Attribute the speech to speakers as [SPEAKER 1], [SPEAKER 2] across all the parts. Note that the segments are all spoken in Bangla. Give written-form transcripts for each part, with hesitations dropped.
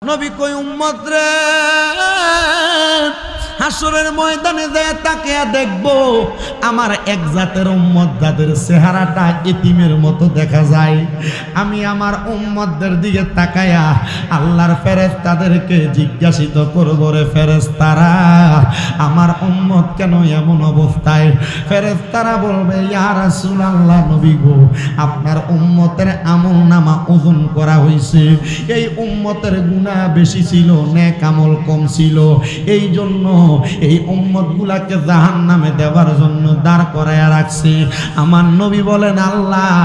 [SPEAKER 1] নবী কই উম্মত রে হাসরের ময়দানে যায় তাকিয়া দেখবো আমার এক জাতের উম্মত যাদের চেহারাটা এতিমের মতো দেখা যায়। আমি আমার উম্মতদের দিকে তাকায়া আল্লাহর ফেরেশতাদেরকে জিজ্ঞাসিত করব, রে ফেরেশতারা আমার উম্মত কেন এমন অবস্থায়? ফেরেশতারা বলবে, ইয়া রাসূলুল্লাহ নবী গো, আপনার উম্মতের আমলনামা ওজন করা হয়েছে। এই উম্মতের গুনাহ বেশি ছিল, নেক আমল কম ছিল, এই জন্য এই উম্মতগুলাকে জাহান্নামে দেওয়ার জন্য দাঁড় করায়া রাখছে। আমার নবী বলেন, আল্লাহ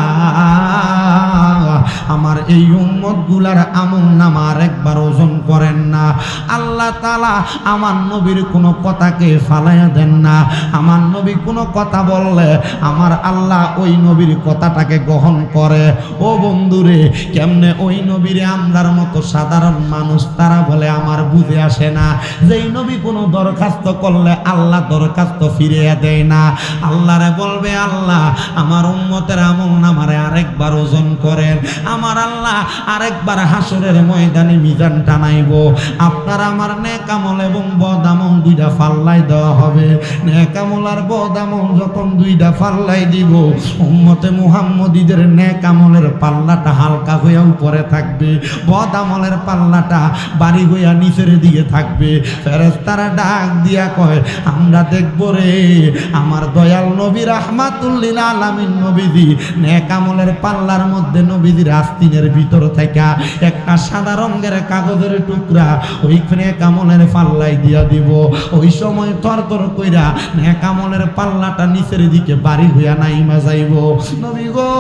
[SPEAKER 1] আমার এই উম্মতগুলার আমলনামা আরেকবার ওজন করেন না। আল্লাহ তাআলা আমার নবীর কোনো কথাকে ফালাইয়া দেন না। আমার নবী কোনো কথা বললে আমার আল্লাহ ওই নবীর কথাটাকে গ্রহণ করে। ও বন্ধুরে, কেমনে ওই নবীরে আমরার মতো সাধারণ মানুষ তারা বলে আমার বুঝে আসে না। যেই নবী কোনো দরখাস্ত করলে আল্লাহ দরখাস্ত ফিরিয়ে দেয় না। আল্লাহরে বলবে, আল্লাহ আমার উম্মতের আমলনামারে আরেকবার ওজন করেন। আমার আল্লাহ আরেকবার হাসরের ময়দানে মিজান টানাইব। আপনার আমার নেক আমল এবং বদ আমল দুইটা ফাল্লাই দেওয়া হবে। নেক আমল আর বদ আমল যখন দুইটা ফাল্লাই দিব, উম্মতে মুহাম্মদীদের নেক আমলের পাল্লাটা হালকা হইয়া উপরে থাকবে, বদ আমলের পাল্লাটা বাড়ি হইয়া নিচের দিকে থাকবে। ফেরেশতারা ডাক দিয়া কয়, আমরা দেখব রে আমার দয়াল নবী রাহমাতুল লিল আলামিন নবীজি নেক আমলের পাল্লার মধ্যে নবীজির আস্তিনের ভিতর থেকে একটা সাদা রঙের কাগজের টুকরা ওইখানে নেক আমলের পাল্লাই দিয়া দিব। ওই সময় থরথর কইরা নেক আমলের পাল্লাটা নিচের দিকে বাড়ি হইয়া নাইমা যাইব। নবী গো,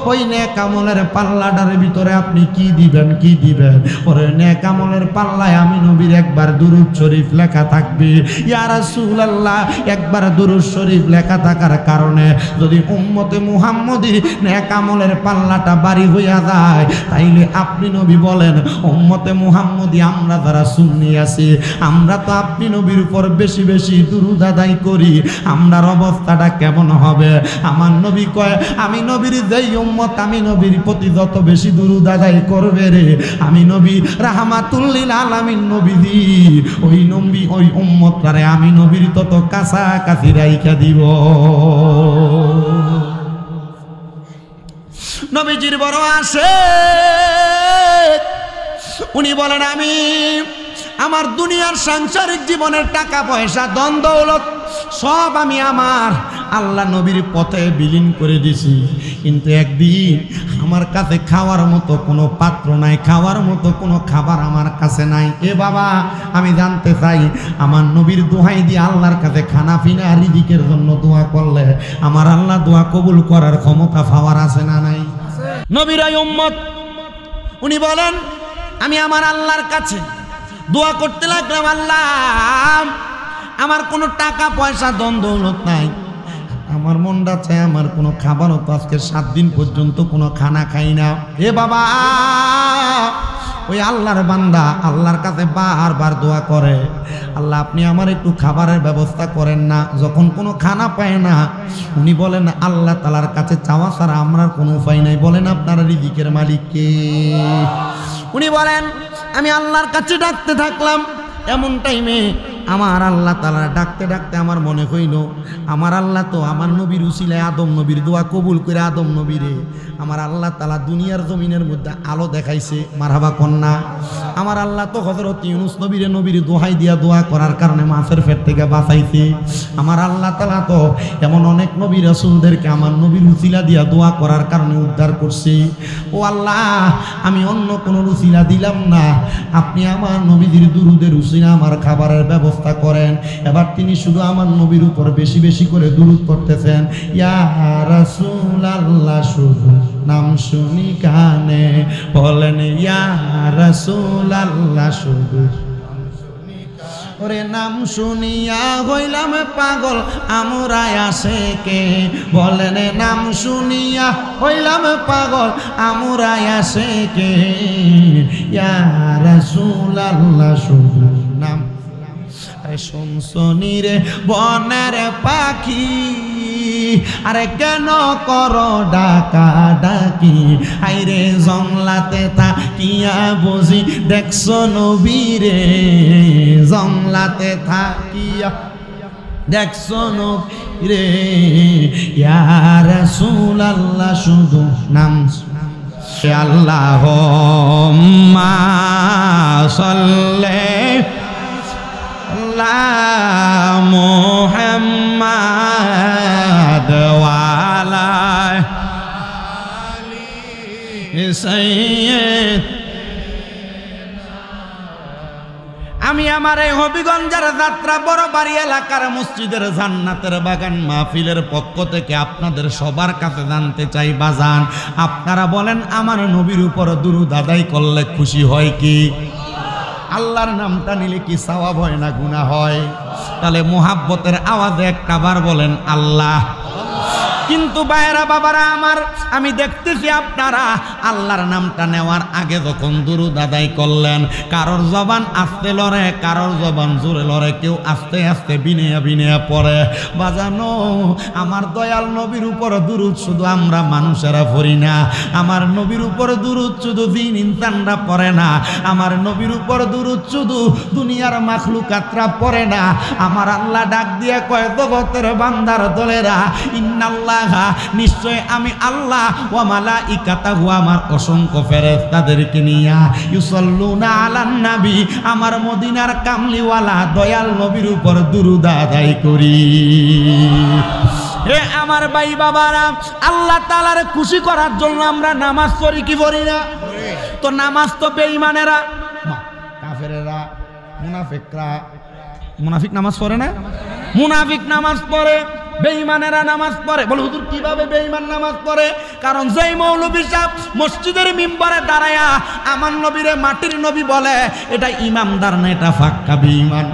[SPEAKER 1] ওই নেক আমলের পাল্লাটার ভিতরে আপনি কি দিবেন, কি দিবেন? ওরে নেক আমলের পাল্লায় আমি নবীর একবার দুরূদ শরীফ লেখা থাকবে। ইয়া রাসূলুল্লাহ, একবার দুরূদ শরীফ লেখা থাকার কারণে যদি উম্মতে মুহাম্মদী নেক আমলের পাল্লাটা বাড়ি হইয়া যায়, তাইলে আপনি নবী বলেন উম্মতে মুহাম্মদী আমরা যারা সুন্নি আছি, আমরা তো আপনি নবীর উপর বেশি বেশি দুরূদ আদায় করি, আমরার অবস্থাটা কেমন হবে? আমার নবী কয়, আমি নবীর যেই উম্মত আমি নবীর প্রতি যত বেশি দুরূদ আদায় করবে রে, আমি নবী রাহমাতুল লিল আলামিন নবীজি ওই নবী ওই উম্মতটারে আমি নবীর তত কাছাকাছি রাইখা দিব। নবীজির বড় আসে, উনি বলেন আমি আমার দুনিয়ার সাংসারিক জীবনের টাকা পয়সা ধন দৌলত সব আমি আমার আল্লাহ নবীর পথে বিলীন করে দিছি, কিন্তু একদিন আমার কাছে খাওয়ার মতো কোনো পাত্র নাই, খাওয়ার মতো কোনো খাবার আমার কাছে নাই। এ বাবা, আমি জানতে চাই আমার নবীর দোহাই দিয়ে আল্লাহর কাছে খানা পিনা রিজিকের জন্য দোয়া করলে আমার আল্লাহ দোয়া কবুল করার ক্ষমতা পাওয়ার আছে না নাই? নবীর এই উম্মত উনি বলেন আমি আমার আল্লাহর কাছে দোয়া করতে লাগলাম, আল্লাহ আমার কোনো টাকা পয়সা ধন দৌলত নাই, আমার মনটা চায় আমার কোনো খাবারও তো আজকে 7 দিন পর্যন্ত কোনো খানা খাই না। এ বাবা, ওই আল্লাহর বান্দা আল্লাহর কাছে বারবার দোয়া করে, আল্লাহ আপনি আমার একটু খাবারের ব্যবস্থা করেন না। যখন কোনো খানা পায় না উনি বলেন আল্লাহ তাআলার কাছে চাওয়া ছাড়া আমরা কোনো উপায় নাই। বলেন আপনার রিজিকের মালিক কে? উনি বলেন আমি আল্লাহর কাছে ডাকতে থাকলাম, এমন টাইমে আমার আল্লাহ তাআলা ডাকতে ডাকতে আমার মনে হইল আমার আল্লাহ তো আমার নবীর উসিলায় আদম নবীর দোয়া কবুল করে আদম নবীরে আমার আল্লাহ তাআলা দুনিয়ার জমিনের মধ্যে আলো দেখাইছে। মারহাবা কন্যা, আমার আল্লাহ তো হযরত ইউনূস নবীরে নবীর দোহাই দিয়া দোয়া করার কারণে মাছের পেট থেকে বাঁচাইছে। আমার আল্লাহ তাআলা তো এমন অনেক নবী রাসূলদেরকে আমার নবীর উসিলা দিয়া দোয়া করার কারণে উদ্ধার করছে। ও আল্লাহ, আমি অন্য কোনো উসিলা দিলাম না, আপনি আমার নবীর দুরূদের উসিলা আমার খাবারের ব্যবস্থা করেন। এবার তিনি শুধু আমার নবীর উপর বেশি বেশি করে দুরূদ পড়তেছেন, ইয়া রাসূলুল্লাহ শুধু নাম শুনি কানে বলেন ইয়া রাসূলুল্লাহ শুধু ওরে নাম শুনিয়া হইলাম পাগল আমরা আশেকে, বলেন নাম শুনিয়া হইলাম পাগল আমরা আশেকে, ইয়া রাসূলুল্লাহ শুধু নাম শুনছনি রে বনের পাখি, আরে কেন করো ডাকা ডাকি, আইরে জংলাতে থাকিয়া বুঝি দেখছো নবী রে, জংলাতে থাকিয়া দেখছো নবী রে, ইয়া রাসূলুল্লাহ শুধু নাম আল্লাহুম্মা সাল্লি আলা মুহাম্মাদ ওয়া আলা আলি সাইয়্যিদ। আমি আমার এই হবিগঞ্জের যাত্রা বড় বাড়ি এলাকার মসজিদের জান্নাতের বাগান মাহফিলের পক্ষ থেকে আপনাদের সবার কাছে জানতে চাই বাজান, আপনারা বলেন আমার নবীর উপর দুরূদ আদায় করলে খুশি হয় কি? আল্লাহর নামটা নিলে কি সওয়াব হয় না গুনাহ হয়? তাহলে মুহাব্বতের আওয়াজে একটা বার বলেন আল্লাহ। কিন্তু ভাইরা বাবারা আমার, আমি দেখতেছি আপনারা আল্লাহর নামটা নেওয়ার আগে যখন দুরূদ আদায় করলেন, কারোর জবান আস্তে লড়ে, কারোর জবান জোরে লড়ে, কেউ আস্তে আস্তে বিনয়া বিনয়া পড়ে। বাজানো, আমার দয়াল নবীর উপর দুরূদ শুধু আমরা মানুষেরা পড়ি না, আমার নবীর উপর দুরূদ শুধু জিন ইনসানরা পড়ে না, আমার নবীর উপর দুরূদ শুধু দুনিয়ার মাখলুকাতরা পড়ে না। আমার আল্লাহ ডাক দিয়ে কয়, জগতের বান্দার দলেরা, ইন্নাল্লাহ, নিশ্চয় আমি আল্লাহ, ওয়া মালাইকাতাহু, আমার অসংখ্য ফেরেশতাদেরকে নিয়া, ইউসাল্লুনা আলান নবী, আমার মদিনার কামলিওয়ালা দয়াল নবীর উপর দুরূদ আদায় করি। হে আমার ভাই বাবারা, আল্লাহ তাআলার খুশি করার জন্য আমরা নামাজ পড়ি কি পড়ি না? তো নামাজ তো বেঈমানেরা, কাফেরেরা, মুনাফিকরা, মুনাফিক নামাজ পড়ে না? মুনাফিক নামাজ পড়ে, বেঈমানেরা নামাজ পড়ে। বলে হুজুর কিভাবে বেঈমান নামাজ পড়ে? কারণ যেই মৌলভী সাহেব মসজিদের মিম্বরে দাঁড়ায়া আমার নবীরে মাটির নবী বলে, এটা ইমামদার না, এটা ফাক্কা বেঈমান।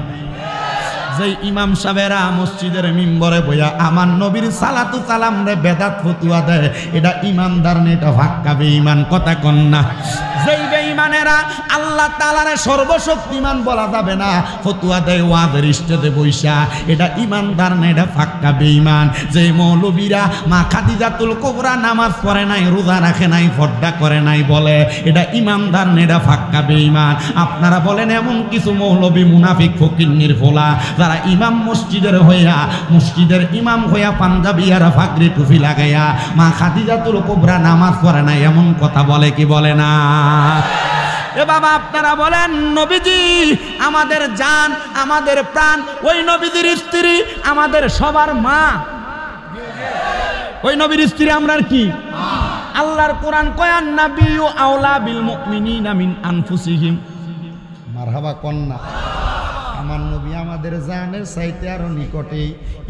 [SPEAKER 1] যেই ইমাম সাহেবেরা মসজিদের মিম্বরে বইয়া আমার নবীর সালাতু সালাম রে বেদাত ফতুয়া দেয়, এটা ইমানদার না, এটা ফাক্কা বেঈমান। কথা কন না? যেই বেঈমানেরা আল্লাহ তাআলারে সর্বশক্তিমান বলা যাবে না, ফতুয়া দেয় ওয়াজের স্টেজে বইসা, এটা ইমানদার না, এটা ফাক্কা বেঈমান। যেই মৌলবীরা মা খাদিজাতুল কুবরা নামাজ পড়ে নাই, রোজা রাখে নাই, পর্দা করে নাই বলে, এটা ইমানদার না, এটা ফাক্কা বেঈমান। আপনারা বলেন এমন কিছু মৌলবী মুনাফিক ফকিন্নির ফোলা যারা ইমাম মসজিদের হইয়া, মসজিদের ইমাম হইয়া পাঞ্জাবি আর ফাকরি টুপি লাগাইয়া মা খাদিজাতুল কুবরা নামাজ পড়ে নাই, এমন কথা বলে কি বলে না? এ বাবা, আপনারা বলেন নবীজি আমাদের জান, আমাদের প্রাণ, ওই নবীজির স্ত্রী আমাদের সবার মা, ওই নবীর স্ত্রী আমরা কি? আল্লাহর কোরআন কয়, আন-নাবিয়্যু আওলা বিল মুমিনিনা মিন আনফুসিহিম। মারহাবা কন্যা, আমার নবী আমাদের জানের চাইতে আরো নিকটে।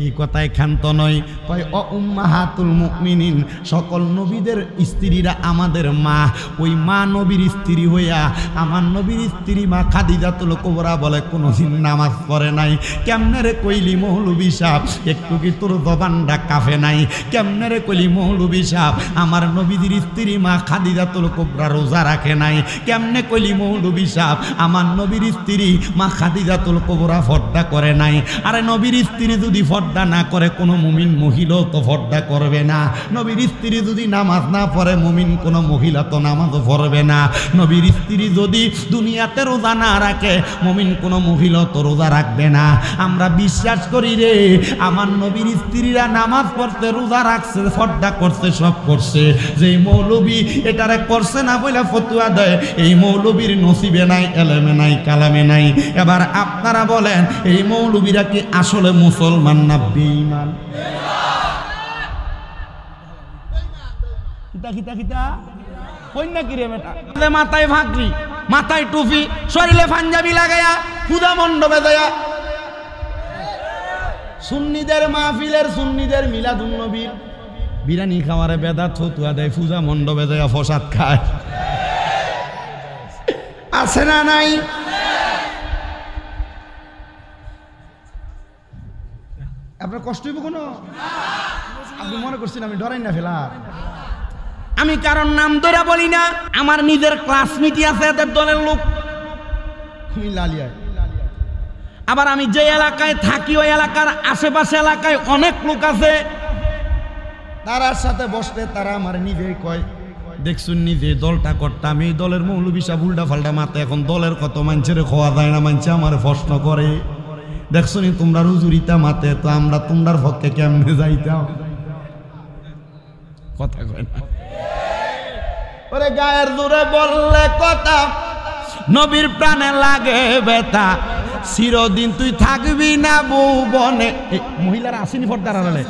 [SPEAKER 1] এই কথায় ক্ষান্ত নয়, কয় ও উম্মাহাতুল মুমিনিন, সকল নবীদের স্ত্রীরা আমাদের মা। ওই মা নবীর স্ত্রী হইয়া আমার নবীর স্ত্রী মা খাদিজাতুল কুবরা বলে কোনোদিন নামাজ পড়ে নাই। কেমনে রে কইলি মৌলভী সাহেব, একটু কি তোর জবানটা কাফে নাই? কেমনে রে কইলি মৌলভী সাহেব আমার নবীর স্ত্রী মা খাদিজাতুল কুবরা রোজা রাখে নাই? কেমনে কইলি মৌলভী সাহেব আমার নবীর স্ত্রী মা খাদিজাতুল কুবরা পর্দা করে নাই? আরে নবীর স্ত্রী যদি পর্দা না করে কোনো মুমিন মহিলাও তো পর্দা করবে না। নবীর স্ত্রী যদি নামাজ না পড়ে মুমিন কোনো মহিলা তো নামাজও পড়বে না। নবীর স্ত্রী যদি দুনিয়াতে রোজা না রাখে মুমিন কোনো মহিলা তো রোজা রাখবে না। আমরা বিশ্বাস করি রে, আমার নবীর স্ত্রীরা নামাজ পড়তে, রোজা রাখছে, পর্দা করছে, সব করছে। যেই মৌলবী এটারে করছে না বলে ফতুয়া দেয়, এই মৌলবীর নসিবে নাই, এলেমে নাই, কালামে নাই। এবার আপনারা বলেন এই মৌলবীরা কি আসলে মুসলমান না বেঈমান? মাথায় ভাগরি, মাথায় টুপি, শরীরে পাঞ্জাবি লাগায়া, পূজা মণ্ডপে দেয়া, সুন্নিদের মাহফিলের, সুন্নিদের মিলাদুন নবীর বিরিয়ানি খাওয়ারে বেদাত ফতুয়া দেয়, পূজা মণ্ডপে দেয়া প্রসাদ খায়। আছে না নাই? আপনার কষ্ট হইব কোনো? আপনি মনে করছেন আমি ডরাই না ফেলা? আমি কারণ নাম ধরে বলি না, আমার নিজের ক্লাসমেটই আছে এদের দলের লোক, লালিয়ায় আবার আমি যে এলাকায় থাকি ওই এলাকার আশেপাশে এলাকায় অনেক লোক আছে, তারার সাথে বসলে তারা আমার নিজেই কয়, দেখছুন নিজে দলটা করতাম, এই দলের মৌলবী সাহেব উল্টা ফাল্টা মাতে, এখন দলের কত মানুষের খাওয়া যায় না, মানুষ আমার প্রশ্ন করে, দেখছুনি তোমরা রুজুরিতা মাতে, তো আমরা তোমরার পক্ষে কেমনে যাইতাম? কথা কয় না ওরে, গায়ের জোরে বললে কথা, নবীর প্রাণে লাগে বেতা, চিরদিন তুই থাকবি না ভুবনে। মহিলারা আসেনি পর্দার আড়ালে,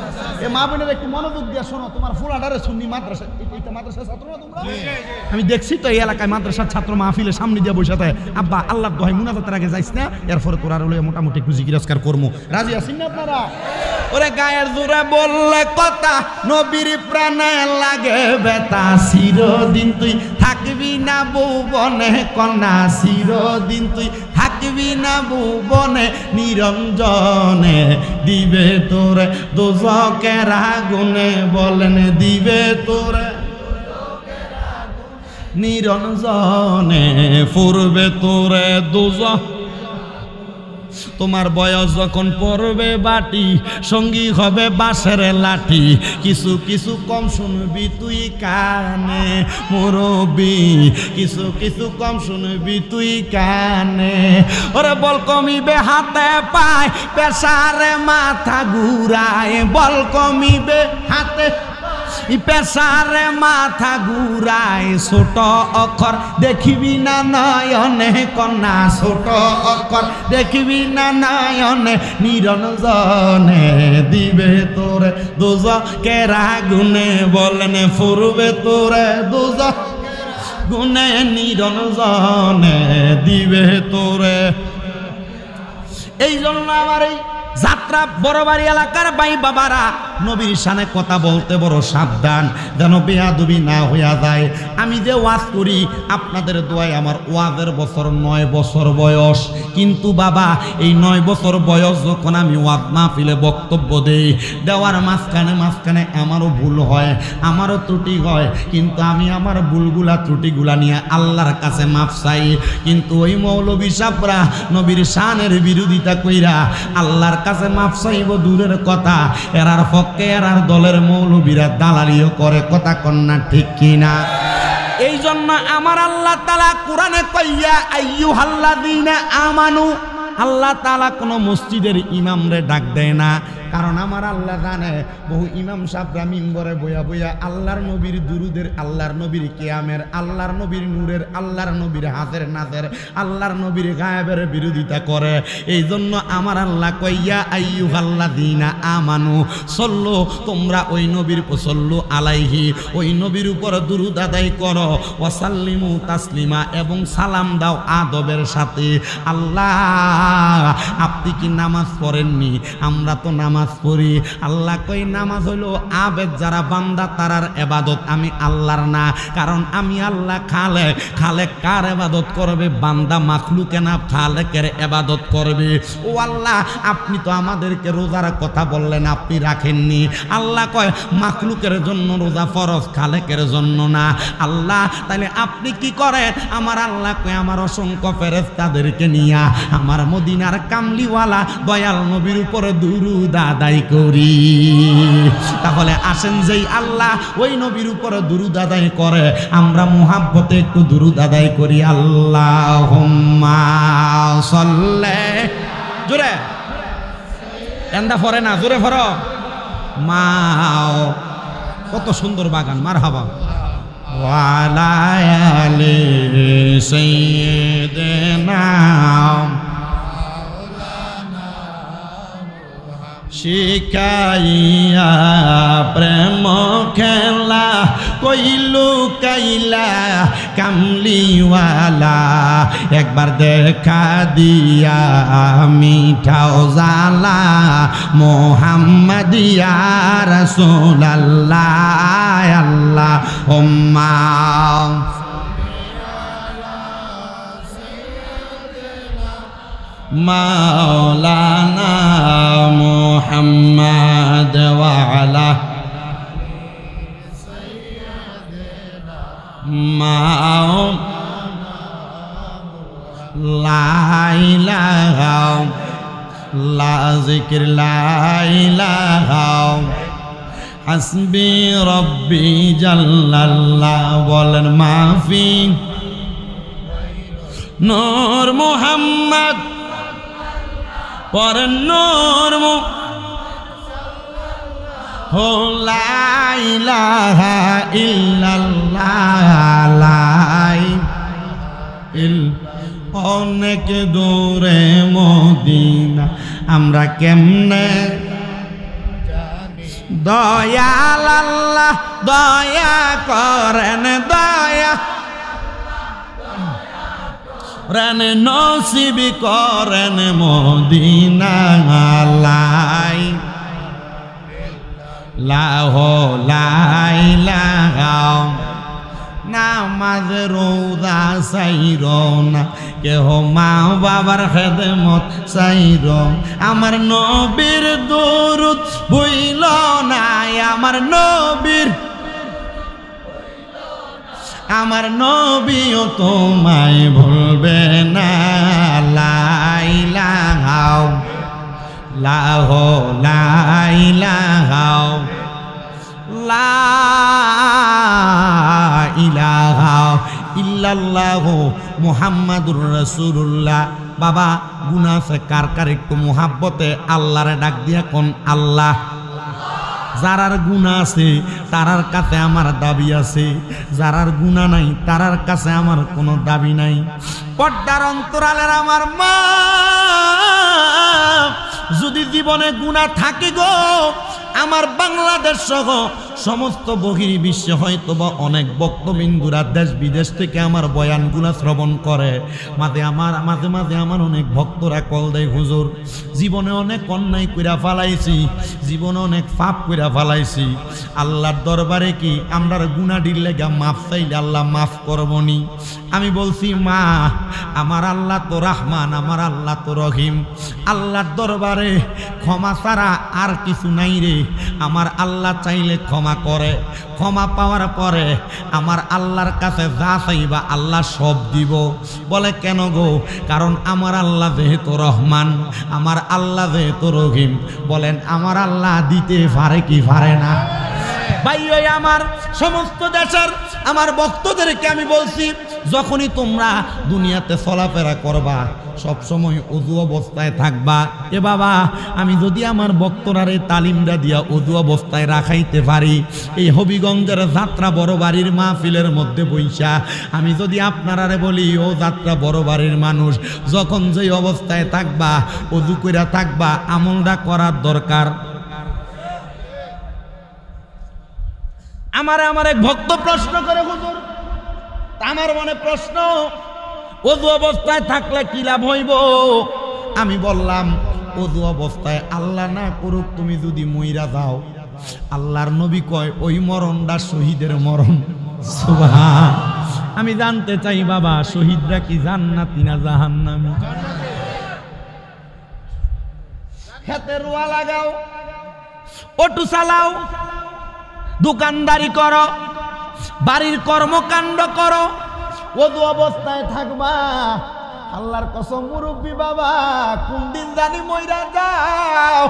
[SPEAKER 1] এ মা বোনের একটু মনোযোগ দিয়ে শোনো, তোমার ফুলাডারে সুন্নি মাদ্রাসা, এটা মাদ্রাসার ছাত্র না তোমরা? আমি দেখছি তো এই এলাকায় মাদ্রাসার ছাত্র মাহফিলের সামনে দিয়ে বসে থাকে, আব্বা আল্লাহর দোহাই মুনাজাতের আগে যাইস না, এরপরে তোরা রইলে মোটামুটি একটু জিজ্ঞাসা করবো, রাজি আছেন না আপনারা? ওরে গায়ের জোরে বললে কথা, নবীর প্রাণে লাগে বেতা, চিরদিন তুই থাকবি না ভুবনে কন্যা, চিরদিন তুই থাকবি না ভুবনে নিরঞ্জনে, দিবে তোরে দোজকের আগুনে, বলেন দিবে তোরে নিরঞ্জনে, পূর্বে তোরে দোজক। তোমার বয়স যখন পড়বে বাটি, সঙ্গী হবে বাঁশের লাঠি, কিছু কিছু কম শুনবি তুই কানে মুরব্বি, কিছু কিছু কম শুনবি তুই কানে। ওরে বল কমিবে হাতে পায়, পেশারে মাথা ঘুরায়, বল কমিবে হাতে পেশারে মাথা ঘুরায়, ছোট অক্ষর দেখিবি না নয়নে কন্যা, ছোট অক্ষর দেখিবি না নয়নে নিরঞ্জনে, দিবে তোরে দোজকের আগুনে, বলেন ফুরবে তোরে দোজক গুনে নিরঞ্জনে, দিবে তোরে। এই জন্য আমার এই যাত্রা বড়বাড়ি এলাকার ভাই বাবারা, নবীর শানে কথা বলতে বড় সাবধান, যেন বেয়াদবি না হইয়া যায়। আমি যে ওয়াজ করি আপনাদের দোয়ায় আমার ওয়াজের বছর 9 বছর বয়স, কিন্তু বাবা এই 9 বছর বয়স যখন আমি ওয়াজ মাহফিলে বক্তব্য দেই, দেওয়ার মাঝখানে আমারও ভুল হয়, আমারও ত্রুটি হয়, কিন্তু আমি আমার ভুলগুলা ত্রুটিগুলা নিয়ে আল্লাহর কাছে মাফ চাই। কিন্তু ওই মৌলবী সাহেবরা নবীর শানের বিরোধিতা কইরা আল্লাহর কাছে মাফ চাইব দূরের কথা, এরার পক্ষে এরার দলের মৌলবীরা দালালিও করে, কথা কন্যা ঠিক কিনা? এই জন্য আমার আল্লাহ তাআলা কোরআনে কইয়া আইয়ুহাল্লাযীনা আমানু, আল্লাহ তাআলা কোনো মসজিদের ইমামরে ডাক দেয় না, কারণ আমার আল্লাহ জানে বহু ইমাম সাহেবরা মিম্বরে বইয়া বইয়া আল্লাহর নবীর দুরুদের, আল্লাহর নবীর কিয়ামের, আল্লাহর নবীর নূরের, আল্লাহর নবীর হাজের নাজের, আল্লাহর নবীর গায়েবের বিরোধিতা করে। এই জন্য আমার আল্লাহ কইয়া আইয়ুহাল্লাযীনা আমানু সল্লু, তোমরা ওই নবীর সল্লু আলাইহি, ওই নবীর উপর দুরুদ আদায় করো, ওয়াসাল্লিমু তাসলিমা, এবং সালাম দাও আদবের সাথে। আল্লাহ আপনি কি নামাজ পড়েননি? আমরা তো নামাজ পড়ি। আল্লাহ কই নামাজ হইল আবেদ, যারা বান্দা তারার ইবাদত, আমি আল্লাহর না, কারণ আমি আল্লাহ খালেক। খালেক কার ইবাদত করবে? বান্দা মাখলুকে না খালেকের ইবাদত করবে। ও আল্লাহ, আপনি তো আমাদেরকে রোজার কথা বললেন, আপনি রাখেননি। আল্লাহ কয় মাখলুকের জন্য রোজা ফরজ, খালেকের জন্য না। আল্লাহ তাহলে আপনি কি করেন? আমার আল্লাহ কয় আমার অসংখ্য ফেরেশতাদেরকে নিয়া আমার মদিনার কামলিওয়ালা দয়াল নবীর উপরে দুরুদ আদায় করি। তাহলে আসেন যেই আল্লাহ ওই নবীর উপরে দুরুদ আদায় করে, আমরা মুহাব্বতে একটু দুরুদ আদায় করি। আল্লাহুম্মা সাল্লি, জোরে এন্দা ফরে না, জোরে ফর মাও। কত সুন্দর বাগান, মারহাবা। ওয়ালা আলি সাইয়্যিদিনা শিখাইয়া প্রেম খেলা কইলু কাইলা কামলিওয়ালা, একবার দেখা দিয়া মিঠাও জালা মোহাম্মদিয়া রাসূলুল্লাহ। আল্লাহুম্মা মাওলানা মুহাম্মদ ওয়া আলা মাওলানা লা ইলাহা লা জিকির লা ইলাহা হাসবি রব্বি জাল্লাল্লাহ বলেন মাফি নূর মুহাম্মদ পরেন নূর হো লা ইলাহা ইল্লাল্লাহ অনেক দূরে মদিনা আমরা কেমনে দয়াল আল্লাহ দয়া করেন দয়া রেন নসিব করেন মদিনা লাই লাহ লাইলাহা নামাজ রোজা সাইর না কেহ মা বাবার খেদমত সাইর আমার নবীর দরুদ ভুইল না আমার নবীও তোমায় ভুলবে না লা ইলাহা লাহ লা ইলাহা লা ইলাহা ইল্লাল্লাহু মুহাম্মাদুর রাসূলুল্লাহ। বাবা গুনাহ আছে কার কার একটু মুহাব্বতে আল্লাহরে ডাক দিয়া কোন আল্লাহ। যারার গুনাহ আছে তারার কাছে আমার দাবি আছে, যারার গুনাহ নাই তারার কাছে আমার কোনো দাবি নাই। পর্দার অন্তরালের আমার মা যদি জীবনে গুনাহ থাকে গো, আমার বাংলাদেশ সহ সমস্ত বহির্বিশ্বে হয়তো বা অনেক বক্তবিন্দুরা দেশ বিদেশ থেকে আমার বয়ানগুলা শ্রবণ করে। মাঝে মাঝে আমার অনেক ভক্তরা কল দেয়, হুজুর জীবনে অনেক অন্যায় কইরা ফালাইছি, জীবনে অনেক পাপ কইরা ফালাইছি, আল্লাহর দরবারে কি আমরার গুনাহর লেগা মাফ চাইলে আল্লাহ মাফ করবনি? আমি বলছি মা, আমার আল্লাহ তো রহমান, আমার আল্লাহ তো রহিম, আল্লাহর দরবারে ক্ষমা ছাড়া আর কিছু নাই রে। আমার আল্লাহ চাইলে ক্ষমা করে, ক্ষমা পাওয়ার পরে আমার আল্লাহর কাছে যা চাইবা আল্লাহ সব দিব। বলে কেন গো? কারণ আমার আল্লাহ যেহেতু রহমান, আমার আল্লাহ যেহেতু রহিম। বলেন আমার আল্লাহ দিতে পারে কি পারে না? ভাই ওই আমার সমস্ত দেশের আমার ভক্তদেরকে আমি বলছি, যখনই তোমরা দুনিয়াতে চলাফেরা করবা সব সময় ওযু অবস্থায় থাকবা। এ বাবা, আমি যদি আমার ভক্তরারে তালিমটা দিয়া ওযু অবস্থায় রাখাইতে পারি, এই হবিগঞ্জের যাত্রা বড় বাড়ির মাহফিলের মধ্যে বইসা আমি যদি আপনারারে বলি, ও যাত্রা বড় বাড়ির মানুষ, যখন যেই অবস্থায় থাকবা ওযু কইরা থাকবা, আমলটা করার দরকার। আমার এক ভক্ত প্রশ্ন করে, হুজুর আমার মনে প্রশ্ন, ওযু অবস্থায় থাকলে কি লাভ হইব? আমি বললাম ওযু অবস্থায় আল্লাহ না করুক তুমি যদি মইরা যাও, আল্লাহর নবী কয় ওই মরণটা শহীদের মরণ। সুবহান। আমি জানতে চাই বাবা, শহীদরা কি জান্নাতি না জাহান্নামী? খেতে রোয়া লাগাও, অটো চালাও, দোকানদারি করো, বাড়ির কর্মকাণ্ড করো, ওযু অবস্থায় থাকবা। আল্লাহর কসম মুরব্বী বাবা, কোন দিন জানি মইরা যাও,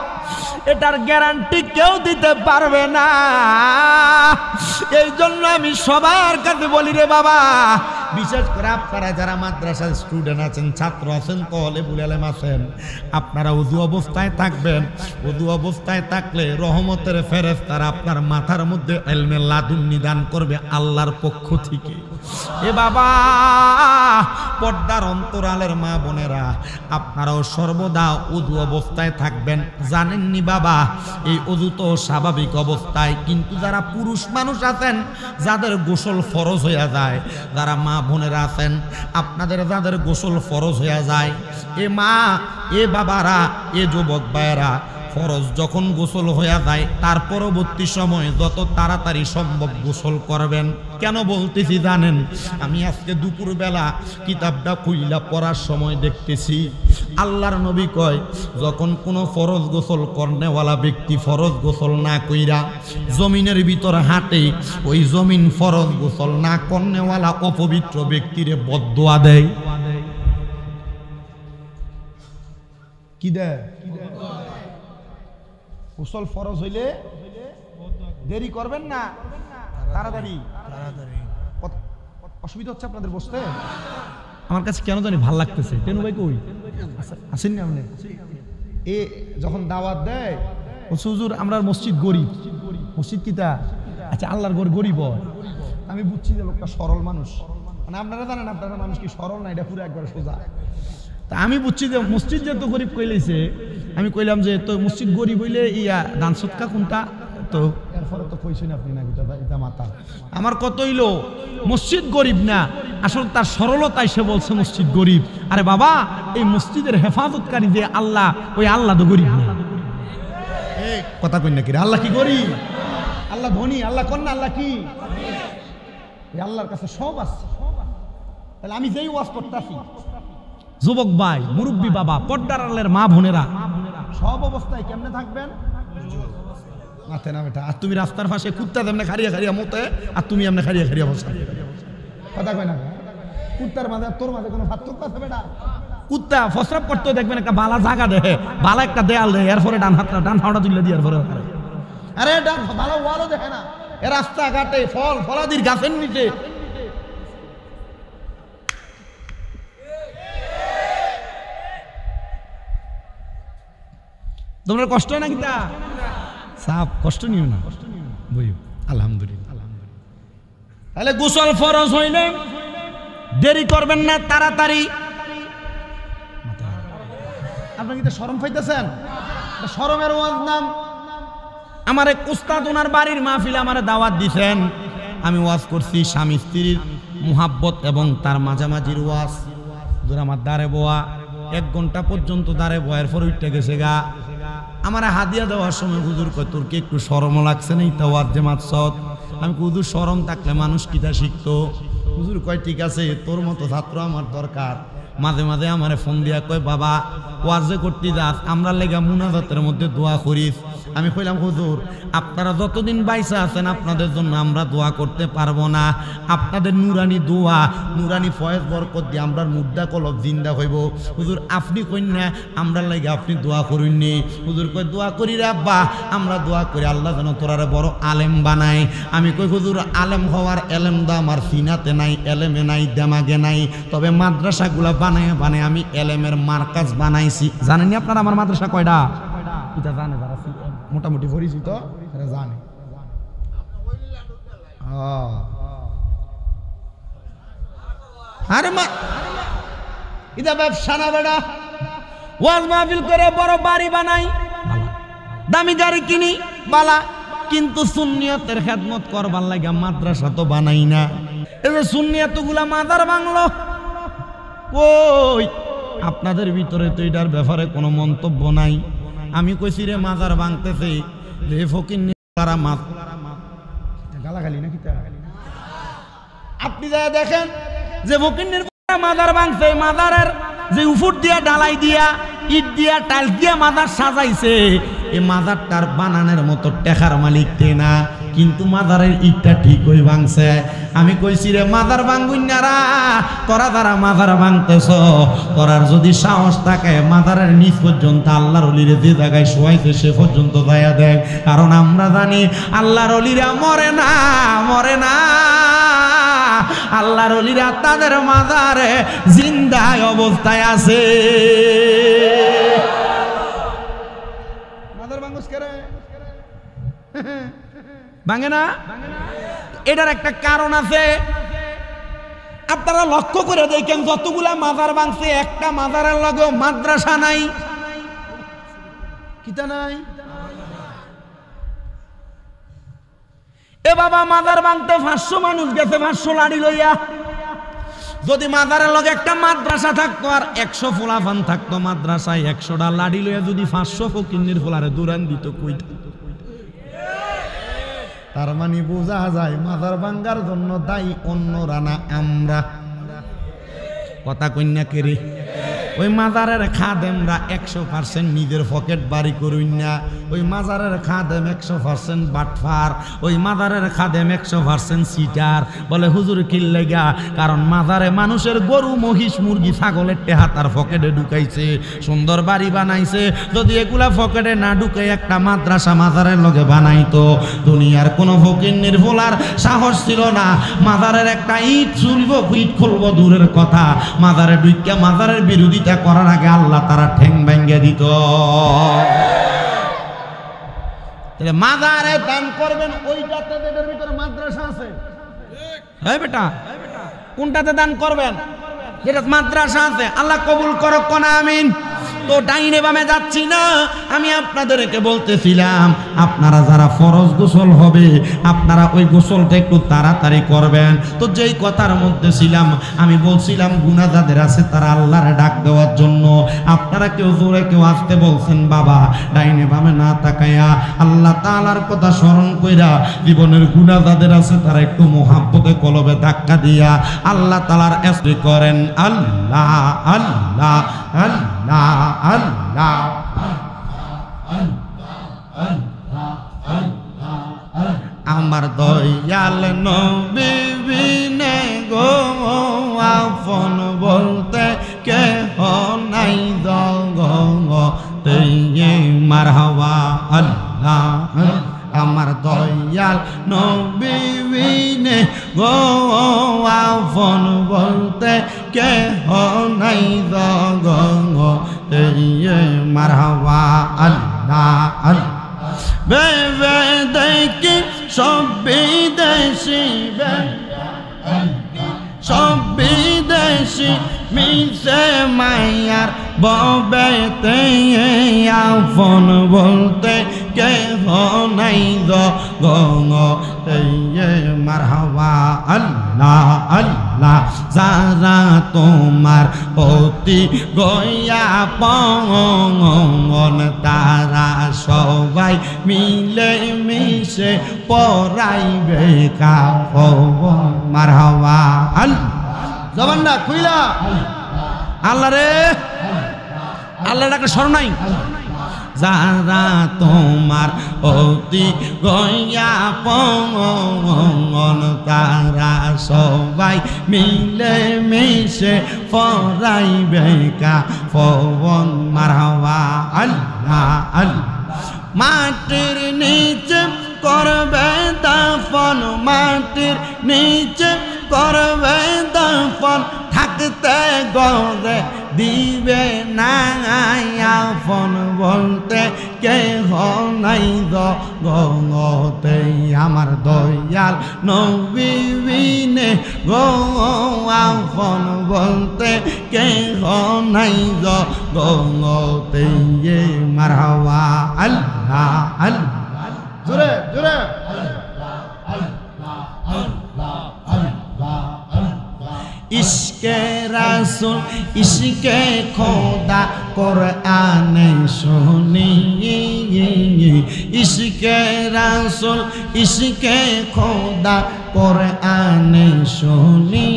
[SPEAKER 1] এটার গ্যারান্টি কেউ দিতে পারবে না। এই জন্য আমি সবার কাছে বলি রে বাবা, বিশেষ করে আপনারা যারা মাদ্রাসার স্টুডেন্ট আছেন, ছাত্র আছেন, তলেবুল ইলম আছেন, আপনারা ওযু অবস্থায় থাকবেন। ওযু অবস্থায় থাকলে রহমতের ফেরেশতারা আপনার মাথার মধ্যে ইলমে লাদুন্নি দান করবে আল্লাহর পক্ষ থেকে। এ বাবা, পর্দার অন্তরালের মা বোনেরা, আপনারাও সর্বদা ওযু অবস্থায় থাকবেন। জানেননি বাবা, এই ওযু তো স্বাভাবিক অবস্থায়, কিন্তু যারা পুরুষ মানুষ আছেন, যাদের গোসল ফরজ হয়ে যায়, যারা মা বোনেরা আছেন আপনাদের যাদের গোসল ফরজ হয়ে যায়, এ মা, এ বাবারা, এ যুবক ভাইয়েরা, ফরজ যখন গোসল হয়ে যায় তার পরবর্তী সময় যত তাড়াতাড়ি সম্ভব গোসল করবেন। কেন বলতেছি জানেন? আমি আজকে দুপুরবেলা কিতাবটা খুইলা পড়ার সময় দেখতেছি আল্লাহর নবী কয়, যখন কোনো ফরজ গোসল করনেওয়ালা ব্যক্তি ফরজ গোসল না কইরা জমিনের ভিতর হাঁটে, ওই জমিন ফরজ গোসল না করনেওয়ালা অপবিত্র ব্যক্তিরে বদদোয়া দেয়। কি দেয়? গোসল ফরজ হইলে দেরি করবেন না, তাড়াতাড়ি। অসুবিধা হচ্ছে আপনাদের বসতে? আমার কাছে কেন জানি ভাল লাগতেছে। কেন ভাই কই আসেননি আপনি? এ যখন দাওয়াত দেয় হুজুর আমরা মসজিদ গরিব, মসজিদ কিতা? আচ্ছা আল্লাহর ঘর গরিব। আমি বুঝছি যে লোকটা সরল মানুষ, মানে আপনারা জানেন আপনারা মানুষ কি সরল না, এটা পুরো একবার সোজা। তা আমি বুঝছি যে মসজিদ যেহেতু গরিব কইলেছে, আমি কইলাম যে তো মসজিদ গরিব হইলে ইয়া দান সৎকা কোনটা? তো এরপরে তো কইছেন আপনি না এটা মাতা আমার কত হইলো মসজিদ গরিব না, আসলে তার সরলতায় সে বলছে মসজিদ গরিব। আরে বাবা এই মসজিদের হেফাজতকারী যে আল্লাহ, ওই আল্লাহ তো গরিব না। কথা কই না কি আল্লাহ কি গরিব? আল্লাহ ধনী। আল্লাহ কোন না, আল্লাহ কি? আল্লাহর কাছে সব আছে। তাহলে আমি যেই ওয়াজ করতেছি, যুবক ভাই, মুরব্বী বাবা, পর্দার আলের মা বোনেরা, সব অবস্থায় কেমনে থাকবেন? মাথে না বেটা। আর তুমি রাস্তার পাশে কুত্তা তেমনে খারিয়া খারিয়া মতে, আর তুমি এমনি খারিয়া খারিয়া বসা। কথা কয় না? কুত্তার মাঝে তোর মাঝে কোনো পার্থক্য আছে বেটা? কুত্তা ফসরাপ করতে দেখবেন একটা বালা জায়গা দেহে, বালা একটা দেয়াল দেহে, এরপরে ডান হাওড়া তুলে দিয়ে এরপরে আরে ডান ভালো ওয়ালও দেখে না। এ রাস্তাঘাটে ফল ফলাদির গাছের নিচে তোমরা কষ্ট হয় না কিতা? সাপ কষ্ট নিও না, বইও আলহামদুলিল্লাহ। তাহলে গোসল ফরজ হইলে দেরি করবেন না, তাড়াতাড়ি। আপনারা কি শরম পাইতেছেন? শরমের ওয়াজ নাম। আমার এক উস্তাদ ওনার বাড়ির মাহফিলে আমারে দাওয়াত দিছেন, আমি ওয়াজ করছি স্বামী স্ত্রীর মুহাব্বত এবং তার মাঝামাঝির ওয়াজ। আমার দাঁড়ে বোয়া 1 ঘন্টা পর্যন্ত দাঁড়ে বয়ের পর উঠতে গেছে গা। আমার হাদিয়া দেওয়ার সময় হুজুর কয় তোর কি একটু শরমও লাগছে না ইতা ওয়াজ যে মাতসত? আমি হুজুর শরম থাকলে মানুষ কিতা শিখতো? হুজুর কয় ঠিক আছে, তোর মতো ছাত্র আমার দরকার। মাঝে মাঝে আমারে ফোন দিয়া কয় বাবা ওয়াজে করতে যাস, আমরা লেগা মুনাজাতের মধ্যে দোয়া করিস। আমি কইলাম হুজুর আপনারা যতদিন বাইসা আছেন আপনাদের জন্য আমরা দোয়া করতে পারবো না। আপনাদের নুরানি দোয়া, নুরানি ফয়েজ বরকত দিয়ে আমরার মুদ্রা কলব জিন্দা হইব। হুজুর আপনি কইন না আমরা লাগে আপনি দোয়া করিননি? হুজুর কই দোয়া করি রে আব্বা, আমরা দোয়া করি আল্লাহ যেন তোরারে বড় আলেম বানায়। আমি কই হুজুর আলেম হওয়ার এলেম দা আমার সিনাতে নাই, এলেমে নাই, দেমাগে নাই, তবে মাদ্রাসাগুলা বানায় বানায় আমি এলেমের মার্কাজ বানাইছি। জানেন আপনারা আমার মাদ্রাসা কয়টা? এটা জানে যারা মোটামুটি পরিচিত তারা জানে। আরে মা এটা ব্যবসা না বেটা। ওয়াজ মাহফিল করে বড় বাড়ি বানাই, দামি গাড়ি কিনি বালা, কিন্তু সুন্নিয়তের খেদমত করবার লাগা মাদ্রাসা তো বানাই না। এই যে সুন্নিয়তগুলা মাদার বাংলো কই? আপনাদের ভিতরে তো এটার ব্যাপারে কোনো মন্তব্য নাই। আমি কইছি রে মাজার ভাঙতেছে রে ফকির মাছ গালাগালি নাকি? আপনি যা দেখেন যে ফকির মাজার ভাঙছে, মাজারের যে উপর দিয়া ডালাই দিয়া ইট দিয়া টাইলস দিয়া মাজার সাজাইছে, এই মাজারটার বানানোর মতো টেকার মালিক না, কিন্তু মাজারের ইটটা ঠিক হয়ে ভাঙছে। আমি কইছি রে মাজার ভাঙুইনারা, তোরা যারা মাজার ভাঙতেছ, তোরার যদি সাহস থাকে মাজারের নিচ পর্যন্ত আল্লাহর ওলিরে যে জায়গায় শোয়াইছে সে পর্যন্ত যাইয়া দেখ। কারণ আমরা জানি আল্লাহর ওলিরা মরে না, মরে না। আল্লাহর ওলিরা তাদের মাজারে জিন্দায় অবস্থায় আছে। মাজার ভাঙুস করে ভাঙে না, এটার একটা কারণ আছে। আপনারা লক্ষ্য করে দেখেন যতগুলা মাজার ভাঙছে একটা মাজারের লগে মাদ্রাসা নাই, কিতা নাই। এ বাবা মাজার ভাঙতে 500 মানুষ গেছে 500 লাড়ি লইয়া। যদি মাজারের লগে একটা মাদ্রাসা থাকতো আর 100 ফুলাফান থাকতো মাদ্রাসায়, 100টা লাড়ি লইয়া যদি 500 ফকিন্নির ফুলারে দৌড়ান দিত কই থাকতো? তার মানে বোঝা যায় মাজার ভাঙ্গার জন্য দায়ী অন্যরা না আমরা। কথা কন্যা কেরে ওই মাজারের খাদেমরা 100% নিজের পকেট বাড়ি করুন না। ওই মাজারের খাদেম 100% বাটফার, ওই মাজারের খাদেম 100% সিটার। বলে হুজুর কিল্লেগা? কারণ মাজারে মানুষের গরু মহিষ মুরগি ছাগলের টেহা তার পকেটে ঢুকাইছে, সুন্দর বাড়ি বানাইছে। যদি এগুলা পকেটে না ঢুকে একটা মাদ্রাসা মাজারের লগে বানাইতো, দুনিয়ার কোনো ফকিন্নির ফোলার সাহস ছিল না মাজারের একটা ইট খুলবো দূরের কথা, মাজারে ঢুকিয়া মাজারের বিরোধিতা করার আগে আল্লাহ তারা ঠ্যাং ভেঙে দিত। মাজারে দান করবেন ওইটাতে, এদের ভিতরে মাদ্রাসা আছে। হ্যাঁ বেটা, কোনটাতে দান করবেন? যেটা মাদ্রাসা আছে। আল্লাহ কবুল করুক কোন আমিন। তো ডাইনে বামে যাচ্ছি না, আমি আপনাদেরকে বলতেছিলাম আপনারা যারা ফরজ গোসল হবে আপনারা ওই গোসলটা একটু তাড়াতাড়ি করবেন। তো যেই কথার মধ্যে ছিলাম আমি বলছিলাম গুনাহ যাদের আছে তারা আল্লাহরে ডাক দেওয়ার জন্য। আপনারা কেউ জোরে কেউ আসতে বলছেন বাবা, ডাইনে বামে না তাকায়া আল্লাহ তাআলার কথা স্মরণ কইরা জীবনের গুনাহ যাদের আছে তারা একটু মোহাব্বতে কলবে ধাক্কা দিয়া আল্লাহ তাআলার ইসমি করেন। আল্লাহ আল্লাহ আল্লাহ আল্লাহ আমার দয়াল নবী বিনে গো আপন বলতে কেহ নাই জগতে মারহাবা। আল্লাহ আমার দয়াল নবী বিনে গো আপন বলতে কেহ নাই জগতে মারহাবা। আল্লাহ আল্লাহ বেবে দেখি সব বিদেশি, সব বিদেশি মিশে মায়ার ববেতে আপন বলতে কেহ নাই জগতে মারহাবা। আল্লাহ আল্লাহ যারা তোমার অতি গয়া পন তারা সবাই মিলে মিশে পরাইবে কাফন। মারহাবা। আল্লাহ জবানটা খুইলা আল্লাহ রে, আল্লাহ ডাকে স্মরণ নাই। যারা তোমার অতি গয়া পন তারা সবাই মিলে মিশে পরাইবে কাফন। মারহাবা। আল্লাহ আল্লাহ মাটির নিচে করবে দাফন, মাটির নিচে করবে দাফন, থাকতে গরে দিবে না আপন বলতে কেহ নাই জগতে আমার দয়াল নবী বিনে গো আপন বলতে কেহ নাই জগতে মারহাবা। আল্লাহ আল্লাহ জোরে জোরে ইশকে রাসূল ইশকে খোদা কোরআনে শুনি, ইশকে রাসূল ইশকে খোদা কোরআনে শুনি,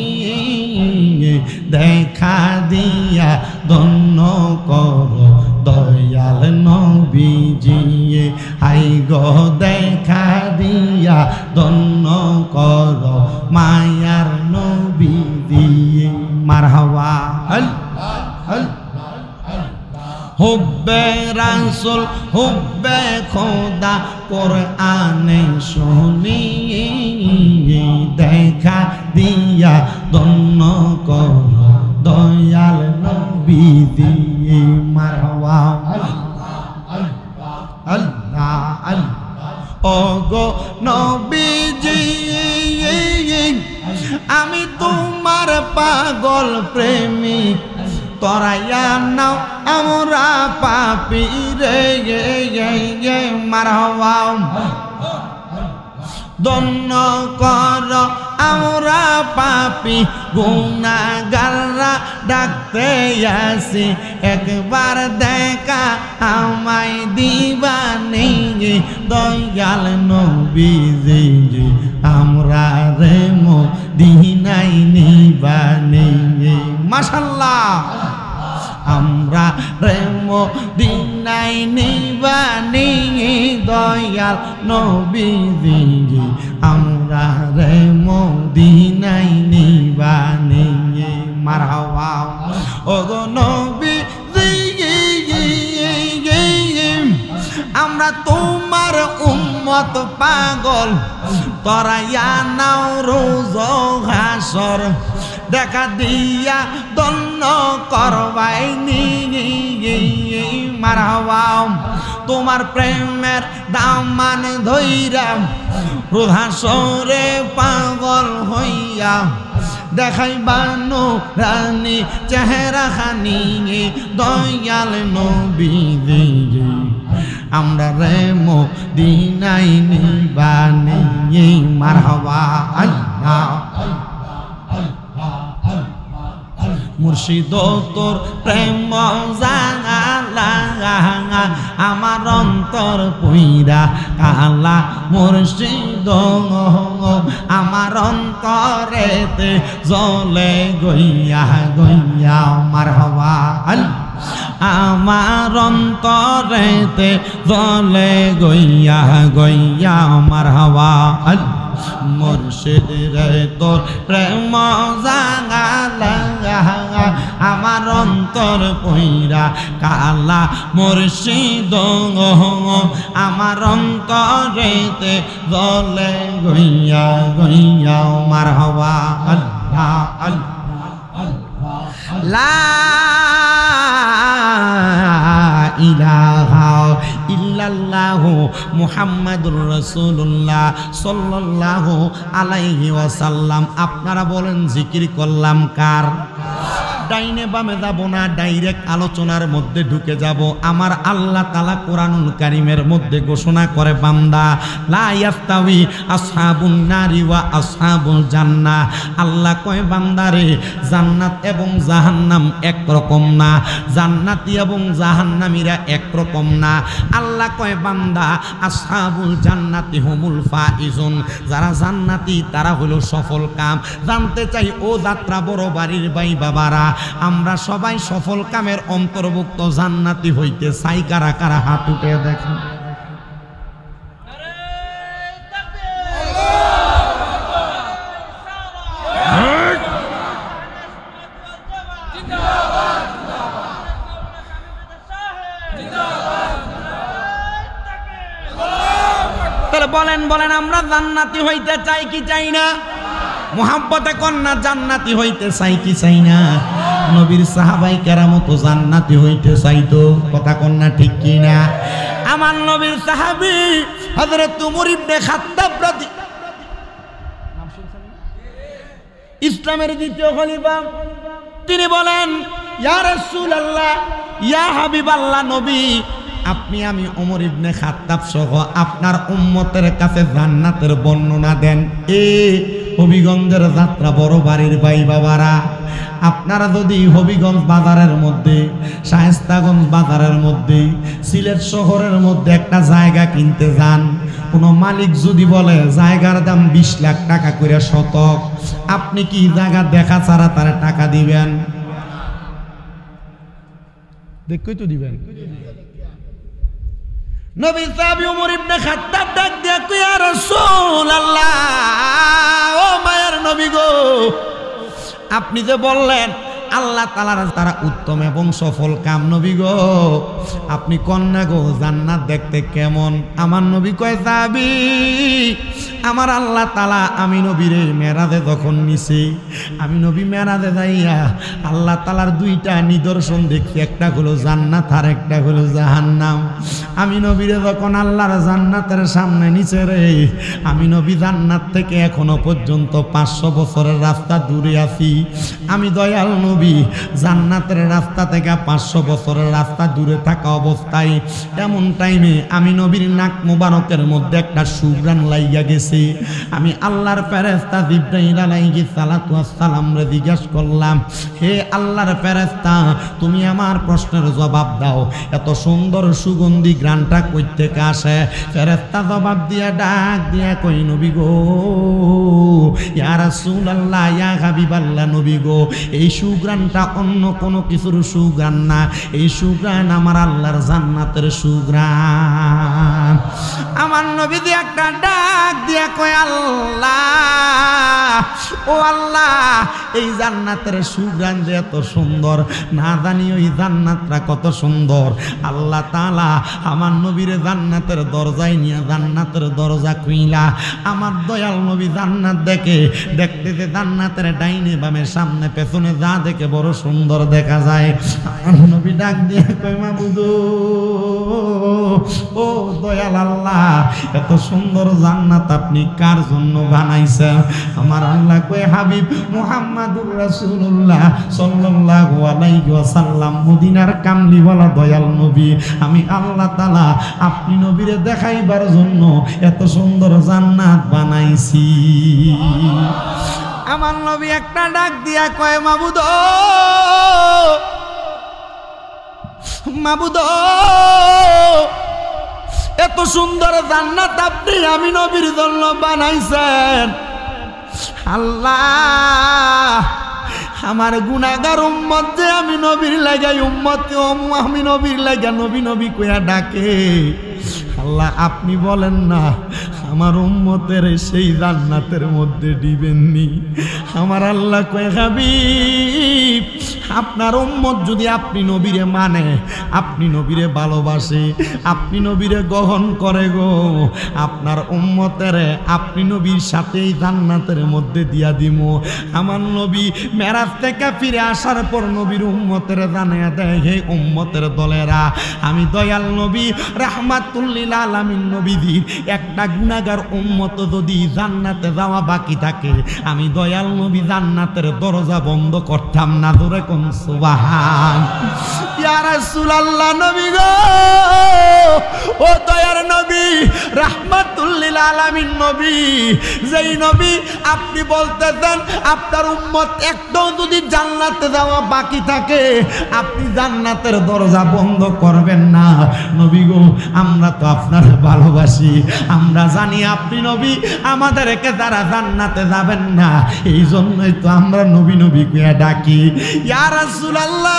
[SPEAKER 1] দেখা দিয়া ধন্য করো দয়াল নবীজি, হাই গো দেখা দিয়া ধন্য করো মায়ার নবীজি। মারহাবা। হুব্বে রাসূল হুব্বে খোদা কোরআনে শুনি, দেখা দিয়া ধন্য করো দয়াল নবীজি। মারহাবা। আল্লাহ আল্লাহ ওগো নবীজি আমি তোমার পাগল প্রেমিক, তরাইয়া নাও আমরা পাপী রে। মারহাবা। ধন্য কর আমরা পাপী গুনাহগাররা ডাকতে আসি, একবার দেখা আমায় দিবানি দয়াল নবীজি, আমরা রে মদিনায় নিবানি। মাশাআল্লাহ আমরা রে মদিনায় নিবানি দয়াল নবীজি আমরা রে মদিনায় নিবানি মারহাবা ওগো নবীজি আমরা তোমার উম্মত পাগল তরাইয়া নাও রোজ হাসর দেখা দিয়া দন্ন করবাই নি মারহাবা তোমার প্রেমের দামান ধইরা রোজ হাসরে পাগল হইয়া দেখাইবানো রানী চেহারা খানি দয়াল নবীজি আমরা রে মদিনায় নিবানি মারহাবা আল্লাহ মুর্শিদ তোর প্রেম জাগালা আমার অন্তর পুইরা কালা মুর্শিদ আমার অন্তরেতে জলে গইয়া গইয়া মারহাবা আমার অন্তরেতে জলে গইয়া গইয়া মারহাবা মুর্শিদ রে তোর প্রেম জাগালা আমার অন্তর পইরা কালা মুর্শিদ আমার অন্তরেতে জলে গইয়া গইয়া মারহাবা আল্লাহ আল্লাহ লা ইলাহা ইল্লাল্লাহু মুহাম্মাদুর রাসূলুল্লাহ সাল্লাল্লাহু আলাইহি ওয়াসাল্লাম আপনারা বলেন জিকির করলাম কার ডাইনে বামে যাব না ডাইরেক্ট আলোচনার মধ্যে ঢুকে যাব আমার আল্লাহ তাআলা কোরআনুল কারীমের মধ্যে ঘোষণা করে বান্দা লা ইয়াস্তাওয়ি আসহাবুন নারি ওয়া আসহাবুল জান্নাহ আল্লাহ কয় বান্দারে জান্নাত এবং জাহান্নাম এক রকম না জান্নাতি এবং জাহান্নামীরা এক রকম না আল্লাহ কয় বান্দা আসহাবুল জান্নাতি হুমুল ফাইজুন যারা জান্নাতি তারা হলো সফল কাম জানতে চাই ও যাত্রা বড় বাড়ির ভাই বাবারা আমরা সবাই সফল কামের অন্তর্ভুক্ত জান্নাতি হইতে চাই কারা কারা হাত উঠে দেখেন তাহলে বলেন বলেন আমরা জান্নাতি হইতে চাই কি চাই না মুহাব্বতে কন্যা জান্নাতি হইতে চাই কি চাই না নবীর সাহাবাই কেরামত তো জান্নাতি হইতে চাইতো কথা কন্যা ঠিক কি না আমার নবীর সাহাবী হযরত উমর ইবনে খাত্তাব নাম শুনছেন ইসলামের দ্বিতীয় খলিফা তিনি বলেন ইয়া রাসূলুল্লাহ ইয়া হাবিবাল্লাহ নবী আপনি আমি ওমর ইবনে খাত্তাব সহ আপনার উম্মতের কাছে জান্নাতের বর্ণনা দেন হবিগঞ্জের যাত্রা বড় বাড়ির ভাই বাবারা আপনারা যদি হবিগঞ্জ বাজারের মধ্যে শায়েস্তাগঞ্জ বাজারের মধ্যে সিলেট শহরের মধ্যে একটা জায়গা কিনতে যান কোনো মালিক যদি বলে জায়গার দাম 20 লাখ টাকা করে শতক আপনি কি জায়গা দেখা ছাড়া তার টাকা দিবেন দেখই তো দিবেন নবী সাহাবী ওমর ইবনে খাত্তাব ডাক দিয়া কই ইয়া রাসূলুল্লাহ ও মায়ের নবী গো আপনি যে বললেন আল্লাহ তাআলার তারা উত্তম এবং সফল কাম নবী গো আপনি কন্যা গো জান্নাত দেখতে কেমন আমার নবী কয় সাহাবী আমার আল্লাহ তাআলা আমি নবীরে মেরাজে যখন নিছি আমি নবী মেরাজে যাইয়া আল্লাহ তাআলার দুইটা নিদর্শন দেখছি একটা হলো জান্নাত আর একটা হলো জাহান্নাম আমি নবীরে যখন আল্লাহর জান্নাতের সামনে নিচে রে আমি নবী জান্নাত থেকে এখনো পর্যন্ত 500 বছরের রাস্তা দূরে আছি আমি দয়াল নবী জান্নাতের রাস্তা থেকে 500 বছরের রাস্তা দূরে থাকা অবস্থায় এমন টাইমে আমি নবীর নাক মুবারকের মধ্যে একটা সুঘ্রাণ লাইগা গেছে আমি আল্লাহর ফেরেশতা জিবরাইল আলাইহিস সালাতু ওয়াস সালাম রে জিজ্ঞাসা করলাম হে আল্লাহর ফেরেশতা তুমি আমার প্রশ্নের জবাব দাও এত সুন্দর সুগন্ধি ঘ্রাণটা কই থেকে আসে ফেরেশতা জবাব দিয়া ডাক দিয়া কই নবী গো ইয়া রাসূলুল্লাহ ইয়া হাবিবাল্লাহ নবী গো এই সুঘ্রাণ সুঘ্রাণটা অন্য কোনো কিছুর সুঘ্রাণ না, এই সুঘ্রাণ আমার আল্লাহর জান্নাতের সুঘ্রাণ। আমার নবী দিয়ে একটা ডাক দিয়া কয়, আল্লাহ ও আল্লাহ, এই জান্নাতের সুঘ্রাণ যে এত সুন্দর, না জানি ওই জান্নাতটা কত সুন্দর। আল্লাহ তাআলা আমার নবীর জান্নাতের দরজায় নিয়ে জান্নাতের দরজা খুইলা আমার দয়াল নবী জান্নাত দেখে, দেখতে যে জান্নাতের ডাইনে বামে সামনে পেছনে যা দেখে বড় সুন্দর দেখা যায়। আমার নবী ডাক দিয়ে কয়, মাবুদ ও দয়াল আল্লাহ, এত সুন্দর জান্নাত আপনি কার জন্য বানাইছেন? আমার আল্লাহ কয়, হাবিব মুহাম্মাদুর রাসূলুল্লাহ সাল্লাল্লাহু আলাইহি ওয়াসাল্লাম, মদিনার কামলিওয়ালা দয়াল নবী, আমি আল্লাহ তাআলা আপনি নবীরে দেখাইবার জন্য এত সুন্দর জান্নাত বানাইছি। আমার নবী একটা ডাক দিয়া কয়, মাবুদ মাবুদ, এত সুন্দর জান্নাত আপনি আমি নবীর জন্য বানাইছেন। আল্লাহ, আমার গুনাহগার উম্মত যে আমি নবীর লাগাই উম্মত, আমি নবীর লাগা নবী নবী কইয়া ডাকে। আল্লাহ আপনি বলেন না আমার উম্মতের সেই জান্নাতের মধ্যে দিবেননি? আমার আল্লাহ কয়, হাবিব আপনার উম্মত যদি আপনি নবীরে মানে, আপনি নবীরে ভালোবাসে, আপনি নবীরে গ্রহণ করে গো, আপনার উম্মতের আপনি নবীর সাথে এই জান্নাতের মধ্যে দিয়া দিব। আমার নবী মেরাজ থেকে ফিরে আসার পর নবীর উম্মতের জানায়া দেয়, হে উম্মতের দলেরা, আমি দয়াল নবী রাহমাতুল লিল আলামিন নবীজির একটা গুনাহগার উম্মত যদি জান্নাতে যাওয়া বাকি থাকে, আমি দয়াল নবী জান্নাতের দরজা বন্ধ করতাম না। ধরে কোন সুবহান। ইয়া রাসূলুল্লাহ, নবী গো, ও দয়ার নবী রাহমাতুল লিল আলামিন নবী, যেই নবী আপনি বলতেছেন আপনার উম্মত একটাও যদি জান্নাতে যাওয়া বাকি থাকে আপনি জান্নাতের দরজা বন্ধ করবেন না। নবী গো, আমরা তো আপনার ভালোবাসি, আমরা জানি আপনি নবী, আমাদেরকে যারা জান্নাতে যাবেন না, এই জন্যই তো আমরা নবী নবী কইয়া ডাকি। ইয়া রাসূলুল্লাহ,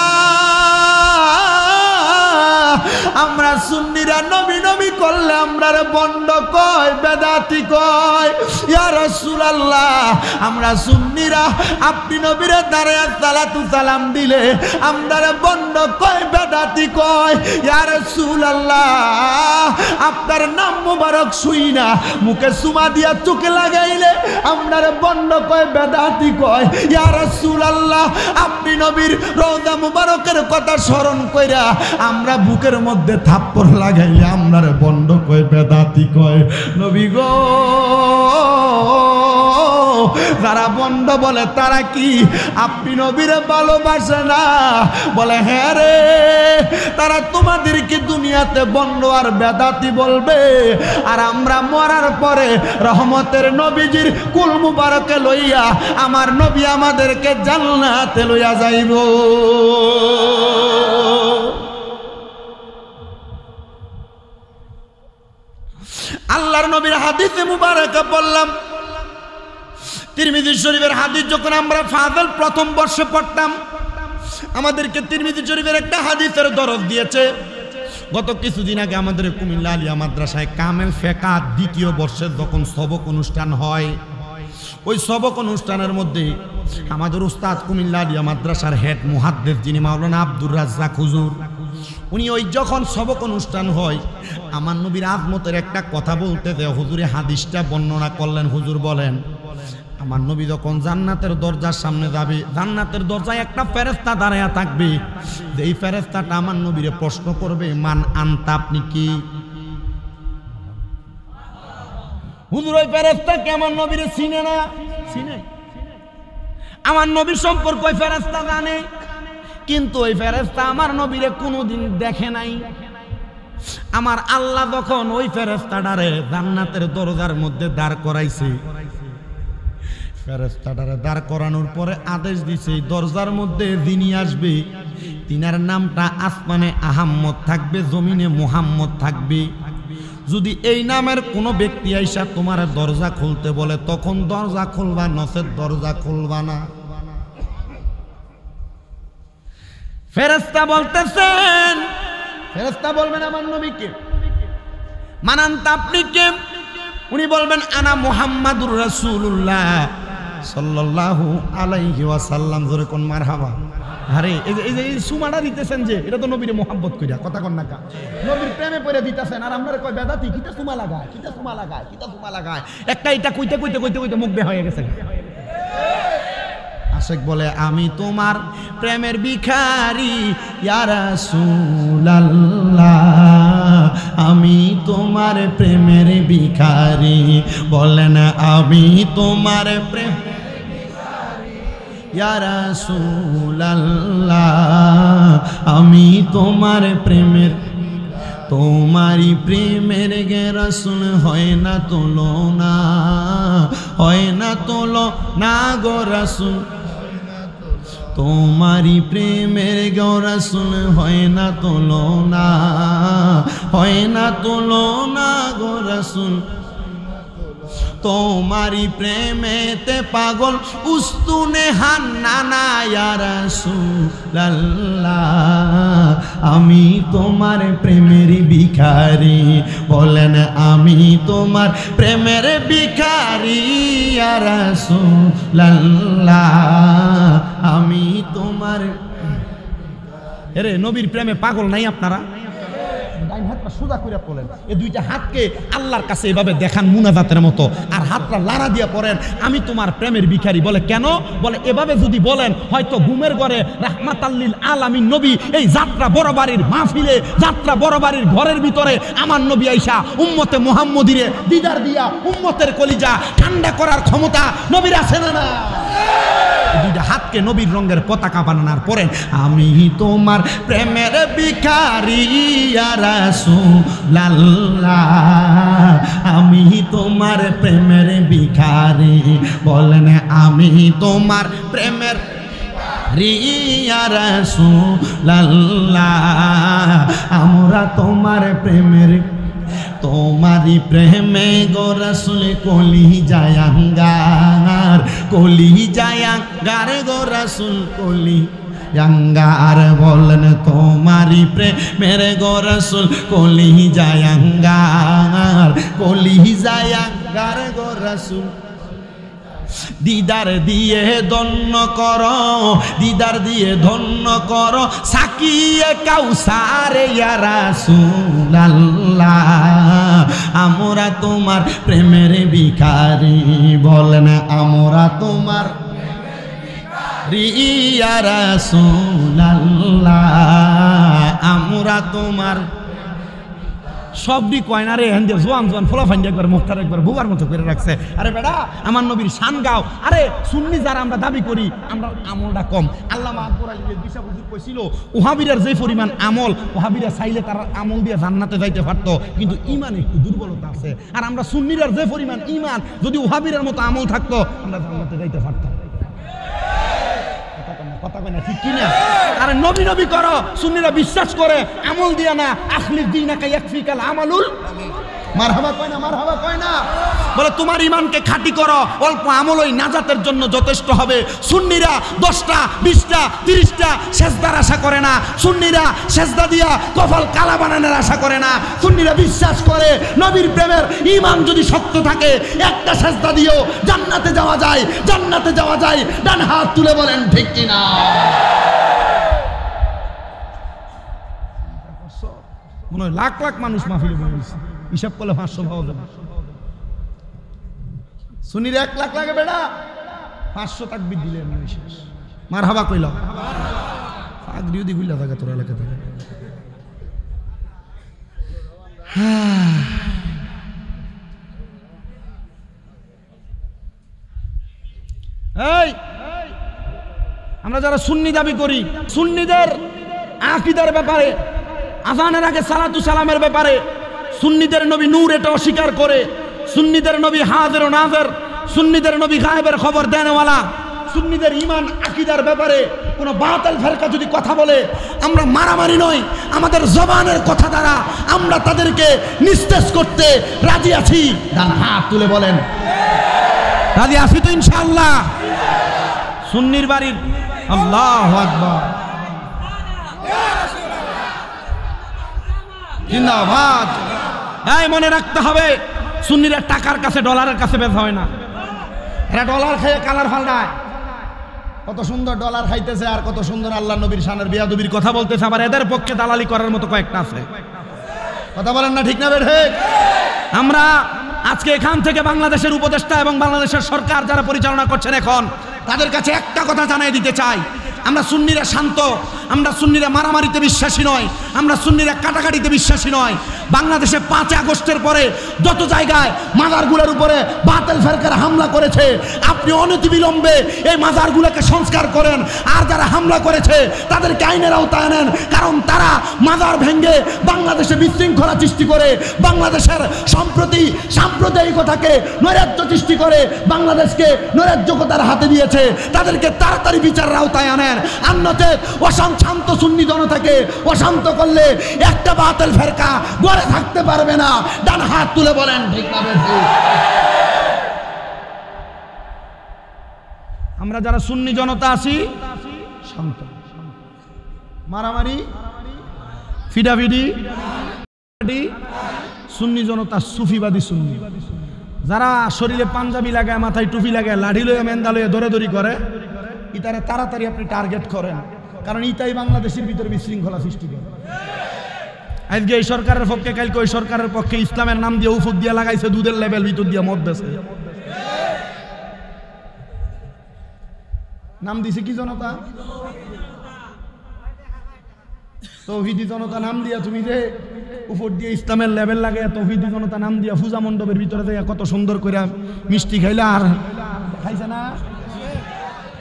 [SPEAKER 1] আমরা সুন্নিরা নবী নবী করলে আমরা বন্ড কয়, বেদাতি কয়। ইয়া রাসূলুল্লাহ, আমরা সুন্নিরা আপনি নবীরে দাঁড়ায়া সালাতু সালাম দিলে আমরা বন্ড কয়, বেদাতি কয়। ইয়া রাসূলুল্লাহ, আপনার নাম মুবারক শুই না মুখে সুমা দিয়া চোখে লাগাইলে আমরা বন্ড কয়, বেদাতি কয়। ইয়া রাসূলুল্লাহ, আপনি নবীর রওজা মুবারকের কথা স্মরণ কইরা আমরা বুকের মধ্যে থাপ্পড় লাগাইলে আমরা বন্ড কয়, বেদাতি কয়। নবী গো, যারা বন্ড বলে তারা কি আপনি নবীরে ভালোবাসে না? বলে হ্যাঁ রে, তারা তোমাদেরকে দুনিয়াতে বন্ড আর বেদাতি বলবে, আর আমরা মরার পরে রহমতের নবীজির কুল মুবারকে লইয়া আমার নবী আমাদেরকে জান্নাতে লইয়া যাইব। আল্লাহর নবীর হাদিসে মুবারকা বললাম, তিরমিজি শরীফের হাদিস যখন আমরা ফাজল প্রথম বর্ষে পড়তাম, আমাদেরকে তিরমিজি শরীফের একটা হাদিসের দরজ দিয়েছে। গত কিছুদিন আগে আমাদের কুমিল্লা আলিয়া মাদ্রাসায় কামেল ফেকা দ্বিতীয় বর্ষের যখন সবক অনুষ্ঠান হয়, ওই সবক অনুষ্ঠানের মধ্যে আমাদের উস্তাদ কুমিল্লা আলিয়া মাদ্রাসার হেড মুহাদ্দিস যিনি মাওলানা আব্দুর রাজ্জাক হুজুর, উনি ওই যখন সবক অনুষ্ঠান হয় আমার নবীর আজমতের একটা কথা বলতে দেয়, হুজুরে হাদিসটা বর্ণনা করলেন। হুজুর বলেন, আমার নবী যখন জান্নাতের দরজার সামনে যাবে, জান্নাতের দরজায় একটা ফেরেশতা দাঁড়ায়া থাকবে, এই ফেরেশতাটা আমার নবীরে প্রশ্ন করবে, মান আনতা, আপনি কি? হুজুর ওই ফেরেশতাকে আমার নবীরে চিনে না? চিনে। আমার নবী সম্পর্কে ওই ফেরেশতা জানে, কিন্তু ওই ফেরেশতা আমার নবীরে কোনোদিন দেখে নাই। আমার আল্লাহ যখন ওই ফেরেশতাটারে জান্নাতের দরজার মধ্যে দাঁড় করাইছে, ফেরেশতাটারে দাঁড় করানোর পরে আদেশ দিছে, দরজার মধ্যে যিনি আসবে তিনার নামটা আসমানে আহাম্মদ থাকবে, জমিনে মুহাম্মদ থাকবে। যদি এই নামের কোনো ব্যক্তি আইসা তোমার দরজা খুলতে বলে, তখন দরজা খুলবা, নচেত দরজা খুলবা না। আমার নবী যখন জান্নাতের দরজার সামনে যাবে, জান্নাতের দরজায় একটা ফেরেশতা দাঁড়ায়া থাকবে, এই ফেরেশতাটা আমার নবীরে প্রশ্ন করবে, মান আনতা, আপনি কি? হুজুর ওই ফেরেশতাকে আমার নবীরে চিনে না? চিনে। আমার আল্লাহ যখন ওই ফেরেশতাটারে দাঁড় করাইছে, দরজার মধ্যে যিনি আসবে তিনার নামটা আসমানে আহাম্মদ থাকবে, জমিনে মুহাম্মদ থাকবে। যদি এই নামের কোনো ব্যক্তি আইসা তোমার দরজা খুলতে বলে, তখন দরজা খুলবা, নচেত দরজা খুলবা না। ফেরেশতা বলতেছেন, ফেরেশতা বলবেন আমার নবীকে, মানান্তা আপনি কে? উনি বলবেন আনা মুহাম্মাদুর রাসূলুল্লাহ সাল্লাল্লাহু আলাইহি ওয়াসাল্লাম। জোরে কোন মারহাবা। আরে এই যে সুমাটা দিতেছেন যে, এটা তো নবীর মোহাব্বত কইরা, কথা কন না কা, নবীর প্রেমে পড়ে দিতেছেন। আর আপনারা কয় বেদাতি, কিটা সুমা লাগায়, কিটা সুমা লাগায়, কিটা সুমা লাগায়। একটা এটা কইতে কইতে কইতে কইতে মুখ বে হয়ে গেছে। আশেক বলে আমি তোমার প্রেমের ভিখারি ইয়া রাসূলুল্লাহ, আমি তোমার প্রেমের ভিখারি। বলেন আমি তোমার প্রেম ইয়া রাসূলুল্লাহ, আমি তোমার প্রেমের, তোমারি প্রেমের গে রাসূল হয় না তুলনা, হয় না তুলনা গো রাসূল, তোমারি প্রেমের গো রাসূল হয় না তুলনা, হয় না তুলনা গো রাসূল, তোমারি প্রেমেতে পাগল উস্তুনে হান্নানা ইয়া রাসূলুল্লাহ, আমি তোমার প্রেমের ভিখারি। বলেন আমি তোমার প্রেমের ভিখারি ইয়া রাসূলুল্লাহ, আমি তোমার। এরে নবীর প্রেমে পাগল নাই আপনারা? ডাইন হাতটা সোজা করে পড়েন, এই দুইটা হাতকে আল্লাহর কাছে এভাবে দেখান মুনাজাতের মতো, আর হাতটা লাড়া দিয়ে পড়েন আমি তোমার প্রেমের ভিখারি। বলে কেন? বলে এভাবে যদি বলেন হয়তো ঘুমের ঘরে রাহমাতাল্লিল আলামিন নবী এই যাত্রা বড় বাড়ির মাহফিলে, যাত্রা বড় বাড়ির ঘরের ভিতরে আমার নবী আইসা উম্মতে মুহাম্মদিরে দিদার দিয়া উম্মতের কলিজা ঠান্ডা করার ক্ষমতা নবীর আছে না? না। দুইটা হাতকে নবীর রঙের পতাকা বানানোর পরেন আমি তোমার প্রেমের ভিখারি ইয়া রাসূলুল্লাহ, আমি তোমার প্রেমের ভিখারি। বলেন আমি তোমার প্রেমের ইয়া রাসূলুল্লাহ, আমরা তোমার প্রেমের, তোমারি প্রেমে গো রাসূল কলি জায়াঙ্গার, কলি জায়াঙ্গার গো রাসূল কলি জায়াঙ্গার। বলেন তোমারি প্রেমের গো রাসূল কলি জায়াঙ্গার, কলি জায়াঙ্গার গো রাসূল, দিদার দিয়ে ধন্য করো, দিদার দিয়ে ধন্য করো সাকিয়ে কাউসার ইয়া রাসূলুল্লাহ, আমরা তোমার প্রেমের ভিখারি। বলেন আমরা তোমার ইয়া রাসূলুল্লাহ, আমরা তোমার। সবই কয় না রে, হেন্দে জোয়ান জোয়ান ফোলা ফাইন্ডে একবার মুখটার একবার বুবার মতো করে রাখছে। আরে বেটা আমার নবীর শান গাও। আরে সুন্নি যারা আমরা দাবি করি আমরা আমলটা কম। আল্লামা আকবর আলী বিশা হুজুর কইছিল ওহাবিরার যে পরিমাণ আমল, ওহাবিরা চাইলে তারা আমল দিয়ে জান্নাতে যাইতে পারতো, কিন্তু ইমান একটু দুর্বলতা আছে। আর আমরা সুন্নিরার যে পরিমাণ ইমান, যদি ওহাবিরার মতো আমল থাকতো আমরা জান্নাতে যাইতে পারতাম। কথা কয় না, ঠিক কিনা? আরে নবী নবী করো, সুন্নিরা বিশ্বাস করে আমল দিয়া না, আখলিস দীনাকা ইয়াকফিকাল আমালুল। মারহাবা কয় না, মারহাবা কয় না। বলে তোমার ইমানকে খাঁটি করো, অল্প আমলই নাজাতের জন্য যথেষ্ট হবে। সুন্নিরা 10টা 20টা 30টা সেজদার আশা করে না, সুন্নিরা সেজদা দিয়া কপাল কালা বানানোর আশা করে না। সুন্নিরা বিশ্বাস করে নবীর প্রেমের ইমান যদি শক্ত থাকে একটা সেজদা দিয়েও জান্নাতে যাওয়া যায়, জান্নাতে যাওয়া যায়। ডান হাত তুলে বলেন ঠিক কিনা? মনে হয় লাখ লাখ মানুষ মাহফিলে বসেছে, হিসাব করলে 500 পাওয়া যাবে। সুন্নির 1 লাখ লাগে বেড়া, 500 তাকবীর দিলেন শেষ। মারহাবা কইলাম পাগড়িও দি গুলা থাকে তোর এলাকা থেকে। এই আমরা যারা সুন্নি দাবি করি, সুন্নিদের আকীদার ব্যাপারে, আযানের আগে সালাতু সালামের ব্যাপারে সুন্নিদের নবী নূর এটা অস্বীকার করে, সুন্নিদের নবী হাজির ও নাজির, সুন্নিদের নবী গায়েবের খবর দেনওয়ালা, সুন্নিদের ঈমান আকীদার ব্যাপারে কোনো বাতিল ফেরকা যদি কথা বলে আমরা মারামারি নয়, আমাদের জবানের কথা দ্বারা আমরা তাদেরকে নিস্তেজ করতে রাজি আছি। ডান হাত তুলে বলেন রাজি আছি তো ইনশাআল্লাহ। সুন্নির বাড়ির আল্লাহু আকবার। জিন্দাবাদ। এই মনে রাখতে হবে, সুন্নিরা টাকার কাছে ডলারের কাছে বেচা হয় না। এরা ডলার খেয়ে কালার ফাল্টায়। কত সুন্দর ডলার খাইতেছে আর কত সুন্দর আল্লাহ নবীর শানের বিয়াদবির কথা বলতেছে, আবার এদের পক্ষে দালালি করার মতো কয়েকটা আছে। কথা বলেন না, ঠিক না বেঠে? আমরা আজকে এখান থেকে বাংলাদেশের উপদেষ্টা এবং বাংলাদেশের সরকার যারা পরিচালনা করছেন এখন, তাদের কাছে একটা কথা জানিয়ে দিতে চাই, আমরা সুন্নিরা শান্ত, আমরা সুন্নিরা মারামারিতে বিশ্বাসী নয়, আমরা সুন্নিরা কাটাকাটিতে বিশ্বাসী নয়। বাংলাদেশে 5 আগস্টের পরে যত জায়গায় মাজারগুলোর উপরে বাতিল ফেরকারা হামলা করেছে, আপনি অনতিবিলম্বে এই মাজারগুলোকে সংস্কার করেন, আর যারা হামলা করেছে তাদেরকে আইনের আওতায় আনেন, কারণ তারা মাজার ভেঙে বাংলাদেশে বিশৃঙ্খলা সৃষ্টি করে, বাংলাদেশের সম্প্রতি সাম্প্রদায়িকতাকে নৈরাজ্য সৃষ্টি করে, বাংলাদেশকে নৈরাজ্যকতার হাতে দিয়েছে, তাদেরকে তাড়াতাড়ি বিচারের আওতায় আনেন। অন্যথা শান্ত সুন্নি জনতাকে অশান্ত করলে একটা বাতিল ফেরকা গড়ে থাকতে পারবে না। ডান হাত তুলে বলেন ঠিক না বেঠিক? আমরা যারা সুন্নি জনতা আছি শান্ত, মারামারি ফিডাফিডি সুন্নি জনতা সুফিবাদী সুন্নি, যারা শরীরে পাঞ্জাবি লাগায়, মাথায় টুপি লাগায়, লাঠি লয়ে মেন্দা লয়ে দৌড়াদৌড়ি করে, ইতারে তাড়াতাড়ি আপনি টার্গেট করেন, কারণ ইতাই বাংলাদেশের ভিতরে বিশৃঙ্খলা সৃষ্টি করে। আজকে এই সরকারের পক্ষে, কালকে ওই সরকারের পক্ষে ইসলামের নাম দিয়ে উফুক দিয়ে লাগাইছে, দুধের লেভেল ভিতর দিয়ে মদ বেছে। নাম দিছে কি জনতা? তৌহিদি জনতা নাম দিয়া তুমি যে উপর দিয়ে ইসলামের লেভেল লাগে, তৌহিদি জনতা নাম দিয়া পূজা মণ্ডপের ভিতরে যায় কত সুন্দর করে মিষ্টি খাইলা, আর খাইছে না,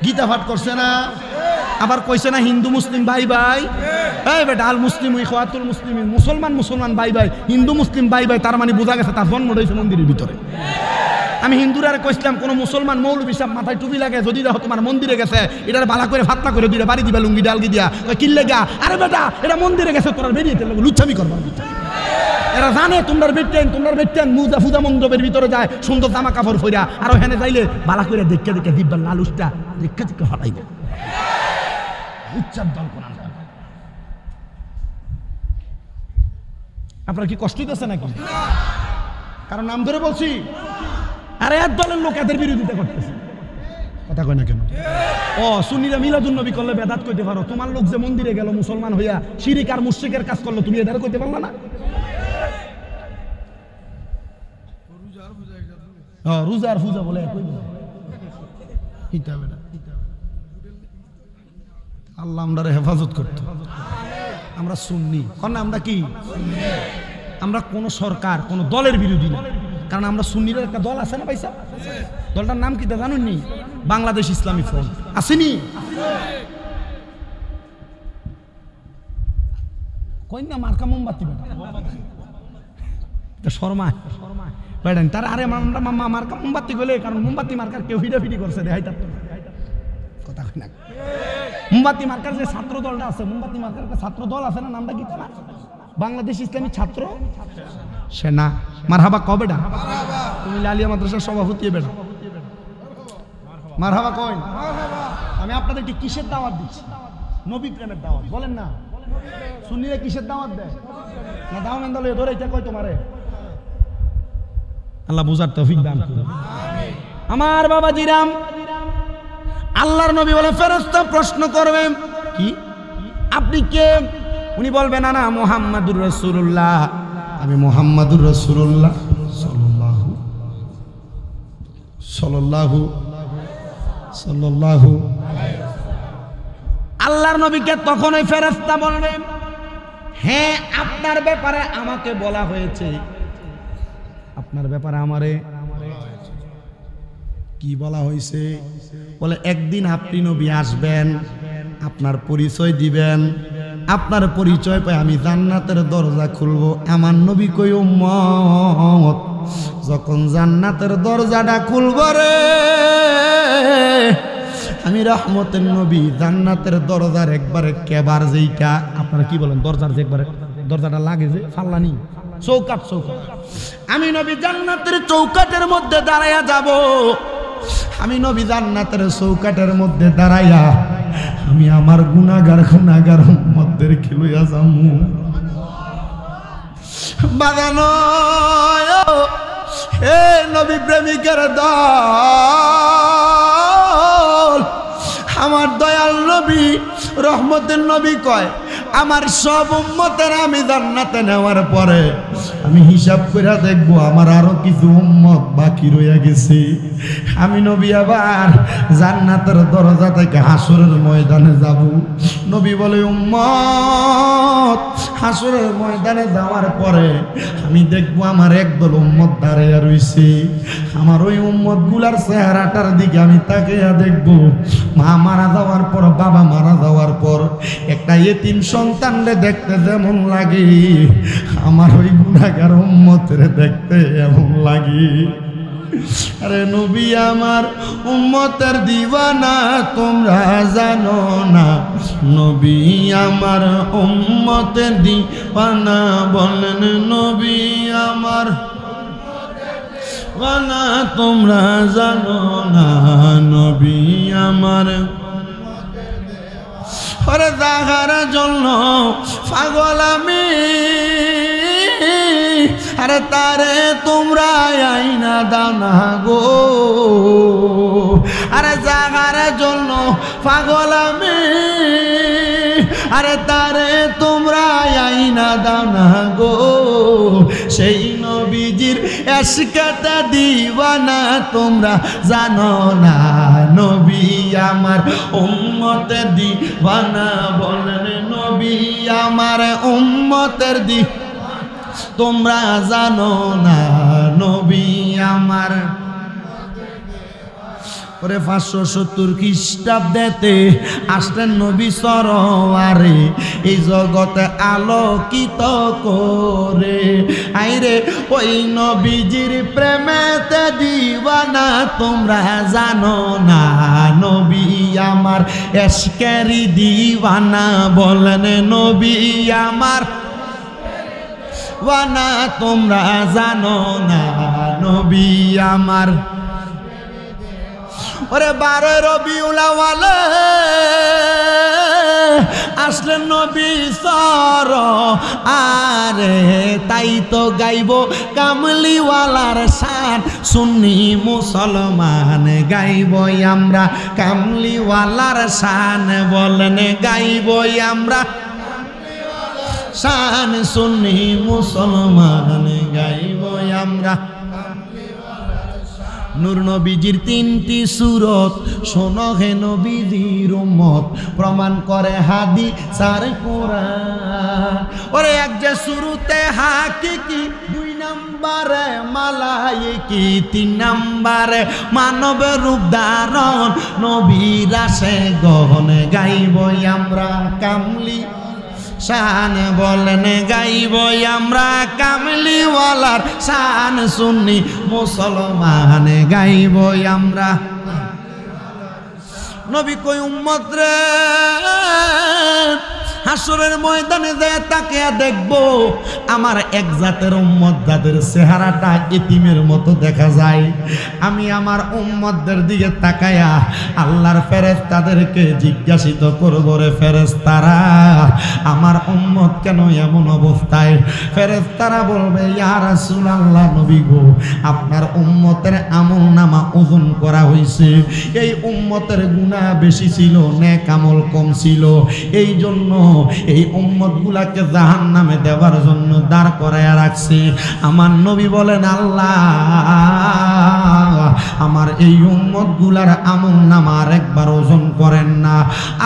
[SPEAKER 1] গীতা পাঠ করছে না, আবার কইছে না হিন্দু মুসলিম ভাই ভাই। এই বেটা, আল মুসলিম ইখওয়াতুল মুসলিমিন, মুসলমান মুসলমান ভাই ভাই, হিন্দু মুসলিম ভাই ভাই, তার মানে বোঝা গেছে তার জন্ম হয়েছে মন্দিরের ভিতরে। আমি হিন্দুরা কইছিলাম কোন মুসলমান মৌলবী সাহেব মাথায় টুপি লাগে যদি দেখো তোমার মন্দিরে গেছে, এটার বালা করে ফাতনা করে দুইটা বাড়ি দিবা লুঙ্গি ডালগি দিয়া, কিনলে গা, আরে বেটা এটা মন্দিরে গেছে, তোরা বেরিয়ে লুচ্ছামি করবা। এরা জানে তোমরা বেটেন মুজা ফুজা মণ্ডপের ভিতরে যায় সুন্দর জামা কাপড় ফইরা, আর ওখানে যাইলে বালা করে দেখে দেখে দিব্বা লালুসটা দেখে দেখে হটাইবে। উচ্চার দল কোরআন। আপনার কি কষ্ট হইতেছে নাকি? কারণ নাম ধরে বলছি, আরে এক দলের লোক এদের বিরোধিতা করতেছে। কথা কয় না কেন? ও সুন্নিরা মিলাদুন নবী করলে বেদাত কইতে পারো, তোমার লোক যে মন্দিরে গেল মুসলমান হইয়া শিরিক আর মুশরিকের কাজ করলো, তুমি এটারে কইতে পারলা না? রোজার পূজা বলে আল্লাহ আমরা হেফাজত করতো। আমরা সুন্নি, কারণ আমরা কি, আমরা কোন সরকার কোন দলের বিরোধী না, কারণ আমরা সুন্নির একটা দল আছে না পয়সা, দলটার নাম কি তা জানুন নি? বাংলাদেশ ইসলামী ফ্রন্ট আসেনি? কই না মার্কা মোমবাতি শর্মা বেড়েন তার, আরে আমরা মার্কা মোমবাতি গেলে, কারণ মোমবাতি মার্কার কেউ ফিডাফিডি করছে দেখাই তার কথা কই না। মোমবাতি মার্কার যে ছাত্র দলটা আছে, মোমবাতি মার্কার একটা ছাত্র দল আছে না, নামটা কি না? বাংলাদেশ ইসলামী ছাত্র সেনা। মারহাবা কবে ডা? তুমি লালিয়া মাদ্রাসার সভাপতি বেড়া মারহাবা কই? আমি আপনাদেরকে কিসের দাওয়াত দিচ্ছি? নবী প্রেমের দাওয়াত। বলেন না, সুন্নিরা কিসের দাওয়াত দেয়? না দাও মেন্দালে ধরে এটা কই তোমারে? আল্লাহ বুঝার তৌফিক দান করুন। আমার বাবাজিরাম, আল্লাহর নবী বলে ফেরেশতা প্রশ্ন করবে, কি আপনি কে? উনি বলবেন না মুহাম্মাদুর রাসূলুল্লাহ, আমি মুহাম্মাদুর রাসূলুল্লাহ সাল্লাল্লাহু সাল্লাল্লাহু সাল্লাল্লাহু। আল্লাহর নবীকে তখন ওই ফেরেশতা বলবেন, হ্যাঁ আপনার ব্যাপারে আমাকে বলা হয়েছে। আপনার ব্যাপারে আমারে কি বলা হয়েছে? বলে একদিন আপনি নবী আসবেন, আপনার পরিচয় দিবেন, আপনার পরিচয় পাই আমি জান্নাতের দরজা খুলবো। আমার নবী কই উম্মত, যখন জান্নাতের দরজাটা খুলব রে, আমি রহমতের নবী জান্নাতের দরজার একবারে কেবার যেইটা, আপনারা কি বলেন, দরজার যে একবারে দরজাটা লাগে যে ফাল্লানি চৌকাট, চৌকাট, আমি নবী জান্নাতের চৌকাটের মধ্যে দাঁড়াইয়া যাব। আমি নবী জান্নাতের চৌকাটের মধ্যে দাঁড়াইয়া আমি আমার গুনাহগার উম্মতদের লইয়া যামু। বাগানো এ নবী প্রেমিকের দল, আমার দয়াল নবী রহমতের নবী কয় আমার সব উম্মতের আমি জান্নাতে নেওয়ার পরে আমি হিসাব করে দেখবো আমার আরো কিছু উম্মত বাকি রয়ে গেছে। আমি নবী আবার জান্নাতের দরজা থেকে হাসরের ময়দানে যাব। নবী বলে উম্মত হাসরের ময়দানে যাওয়ার পরে আমি দেখবো আমার একদল উম্মত দাঁড়িয়ে রইছে। আমার ওই উম্মত গুলার চেহারাটার দিকে আমি তাকিয়ে দেখবো। মা মারা যাওয়ার পর, বাবা মারা যাওয়ার পর একটা এতিম সন্তানরে দেখতে যেমন লাগে আমার ওই গুনাহগার উম্মতের দেখতে এমন লাগে। আরে নবী আমার উম্মতের দিওয়ানা তোমরা জানো না, নবী আমার উম্মতের দিওয়ানা বলেন নবী আমার দিওয়ানা তোমরা জানো না, নবী আমার ওরে যাহার জন্য পাগল আমি আরে তারে তোমরা আইনা দাও না গো। আরে যাহার জন্য পাগল আমি আরে তারে তোমরা আইনা দাও না গো। সেই নবীজির এশকেতে দিওয়ানা তোমরা জানো না, নবী আমার উম্মতের দিওয়ানা বলেন নবী আমার উম্মতের তোমরা জানো না, নবী আমার। ওরে 570 খ্রিস্টাব্দেতে আসলেন নবী সরোয়ারে এই জগতে আলোকিত করে। আইরে ওই নবীজির প্রেমেতে দিওয়ানা তোমরা জানো না, নবী আমার এশকেরি দিওয়ানা বলেন নবী আমার ওয়ানা তোমরা জানো না, নবী আমার। ওরে 12 রবিউল আউয়াল আসলেন নবী সরোয়ারে তাই তো গাইব কামলিওয়ালার শান, সুন্নি মুসলমান গাইব আমরা কামলিওয়ালার শান বলেন গাইব আমরা শান, সুন্নি মুসলমান গাইব আমরা। নূর নবীজির 3টি সূরত শোনো হে নবীজির উম্মত, প্রমাণ করে হাদিস আর কোরআন। ওরে এক যে শুরুতে হাকিকি, 2 নম্বরে মালাইকি, 3 নম্বরে মানব রূপ ধারণ নবীর আসে গহন গাইব আমরা কামলি শান বলেন গাইব আমরা কামলিওয়ালার শান, সুন্নি মুসলমান গাইব আমরা। নবী কই উম্মত রে হাসরের ময়দানে যায় তাকে দেখবো আমার এক জাতের উম্মত যাদের চেহারাটা এতিমের মতো দেখা যায়। আমি আমার উম্মতদের দিকে তাকায়া আল্লাহর ফেরেশতাদেরকে জিজ্ঞাসিত করব, রে ফেরেশতারা আমার উম্মত কেন এমন অবস্থায়? ফেরেশতারা বলবে ইয়া রাসূলুল্লাহ নবী গো আপনার উম্মতের আমলনামা ওজন করা হয়েছে, এই উম্মতের গুনাহ বেশি ছিল নেক আমল কম ছিল, এই জন্য এই উম্মতগুলাকে জাহান্নামে দেওয়ার জন্য দাঁড় করায়া রাখছে। আমার নবী বলেন আল্লাহ আমার এই উম্মতগুলার আমলনামা আরেকবার ওজন করেন না।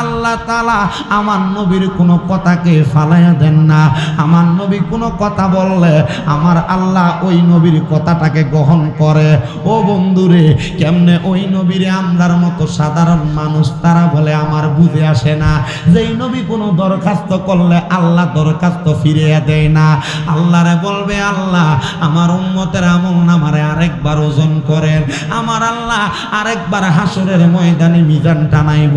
[SPEAKER 1] আল্লাহ তাআলা আমার নবীর কোনো কথাকে ফালাইয়া দেন না। আমার নবী কোনো কথা বললে আমার আল্লাহ ওই নবীর কথাটাকে গ্রহণ করে। ও বন্ধুরে কেমনে ওই নবীরে আমরার মতো সাধারণ মানুষ তারা বলে আমার বুঝে আসে না। যেই নবী কোনো দরখাস্ত করলে আল্লাহ দরখাস্ত ফিরিয়ে দেয় না। আল্লাহরে বলবে আল্লাহ আমার উম্মতের আমলনামারে আরেকবার ওজন করেন। আমার আল্লাহ আরেকবার হাসরের ময়দানে মিজান টানাইব।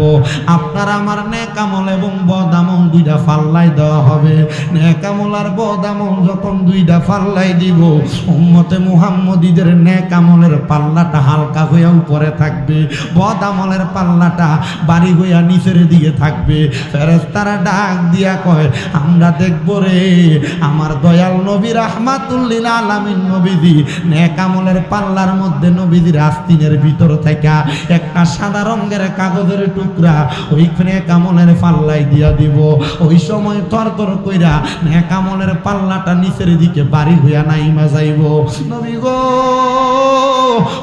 [SPEAKER 1] আপনার আমার নেক আমল এবং বদ আমল 2টা পাল্লায় দেওয়া হবে। নেক আমল আর বদ আমল যখন দুইটা পাল্লাই দিব, উম্মতে মুহাম্মদীদের নেক আমলের পাল্লাটা হালকা হয়ে উপরে থাকবে, বদ আমলের পাল্লাটা বাড়ি হইয়া নিচের দিকে থাকবে। ফেরেশতারা ডাক দিয়া কয়, আমরা দেখব রে আমার দয়াল নবী রাহমাতুল লিল আলামিন নবীজি নেক আমলের পাল্লার মধ্যে নবীজির আস্তিনের ভিতর থেকে একটা সাদা রঙের কাগজের টুকরা ওই নেক আমলের পাল্লাই দিয়া দিব। ওই সময় তরতর কইরা নেক আমলের পাল্লাটা নিচের দিকে বাড়ি হইয়া নাইমা যাইব। নবী গো,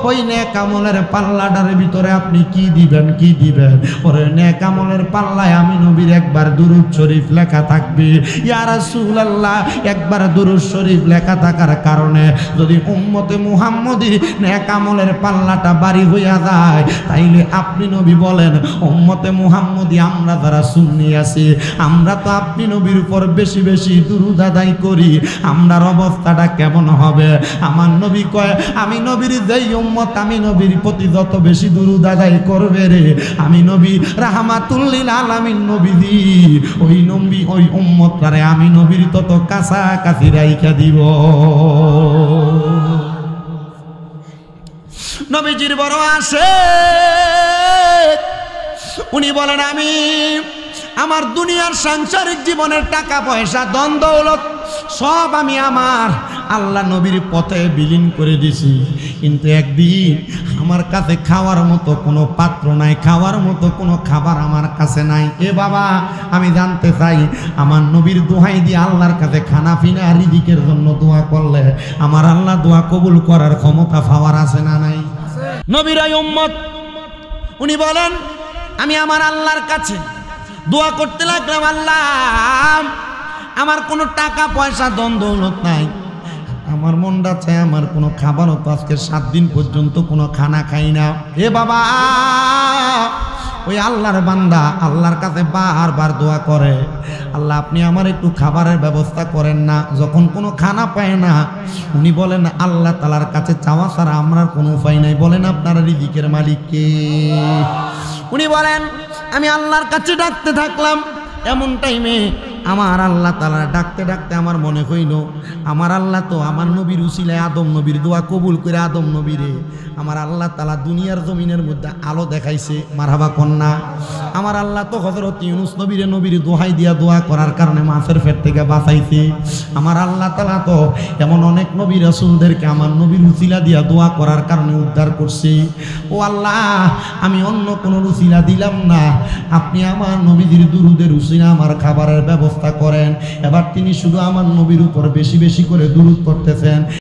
[SPEAKER 1] ওই নেক আমলের পাল্লাটার ভিতরে আপনি কি দিবেন, কি দিবেন? ওরে নেক আমলের পাল্লায় আমি নবীর একবার দুরূদ শরীফ লেখা থাকবে। ইয়া রাসূলুল্লাহ, একবার দুরূদ শরীফ লেখা থাকার কারণে যদি উম্মতে মুহাম্মদী নেক আমলের পাল্লাটা বাড়ি হইয়া যায়, তাইলে আপনি নবী বলেন উম্মতে মুহাম্মদী আমরা যারা সুন্নি আছি, আমরা তো আপনি নবীর উপর বেশি বেশি দুরূদ আদায় করি, আমরার অবস্থাটা কেমন হবে? আমার নবী কয়, আমি নবীর যেই উম্মত আমি নবীর প্রতি যত বেশি দুরূদ আদায় করবে রে, আমি নবী রাহমাতুল লিল আলামিন নবীজি ওই নবী ওই উম্মতটারে আমি নবীর তত কাছাকাছি রাইখা দিব। নবীজির বড় আসে, উনি বলেন আমি আমার দুনিয়ার সাংসারিক জীবনের টাকা পয়সা ধন দৌলত সব আমি আমার আল্লাহ নবীর পথে বিলীন করে দিছি, কিন্তু একদিন আমার কাছে খাওয়ার মতো কোনো পাত্র নাই, খাওয়ার মতো কোনো খাবার আমার কাছে নাই। এ বাবা, আমি জানতে চাই আমার নবীর দোহাই দিয়ে আল্লাহর কাছে খানা পিনা রিজিকের জন্য দোয়া করলে আমার আল্লাহ দোয়া কবুল করার ক্ষমতা পাওয়ার আছে না নাই? নবীর এই উম্মত উনি বলেন আমি আমার আল্লাহর কাছে দোয়া করতে লাগলাম, আল্লাহ আমার কোনো টাকা পয়সা ধন দৌলত নাই, আমার মনটা চাই আমার কোনো খাবারও তো আজকে 7 দিন পর্যন্ত কোনো খানা খাই না। এ বাবা, ওই আল্লাহর বান্দা আল্লাহর কাছে বারবার দোয়া করে, আল্লাহ আপনি আমার একটু খাবারের ব্যবস্থা করেন না। যখন কোনো খানা পায় না, উনি বলেন আল্লাহ তাআলার কাছে চাওয়া ছাড়া আমার কোনো উপায় নাই। বলেন আপনারা রিজিকের মালিক কে? উনি বলেন আমি আল্লাহর কাছে ডাকতে থাকলাম, এমন টাইমে আমার আল্লাহ তাআলা ডাকতে ডাকতে আমার মনে হইল আমার আল্লাহ তো আমার নবীর উসিলায় আদম নবীর দোয়া কবুল করে আদম নবীরে আমার আল্লাহ তাআলা দুনিয়ার জমিনের মধ্যে আলো দেখাইছে। মারহাবা কন্যা। আমার আল্লাহ তো হযরত ইউনূস নবীরে নবীর দোহাই দিয়া দোয়া করার কারণে মাছের পেট থেকে বাঁচাইছে। আমার আল্লাহ তাআলা তো এমন অনেক নবী রাসূলদেরকে আমার নবীর উসিলা দিয়া দোয়া করার কারণে উদ্ধার করছে। ও আল্লাহ, আমি অন্য কোনো উসিলা দিলাম না, আপনি আমার নবীর দুরূদের উসিলা আমার খাবারের ব্যবস্থা করেন। এবার তিনি শুধু আমার নবীর উপর বেশি বেশি করে দুরূদ করতেছেন।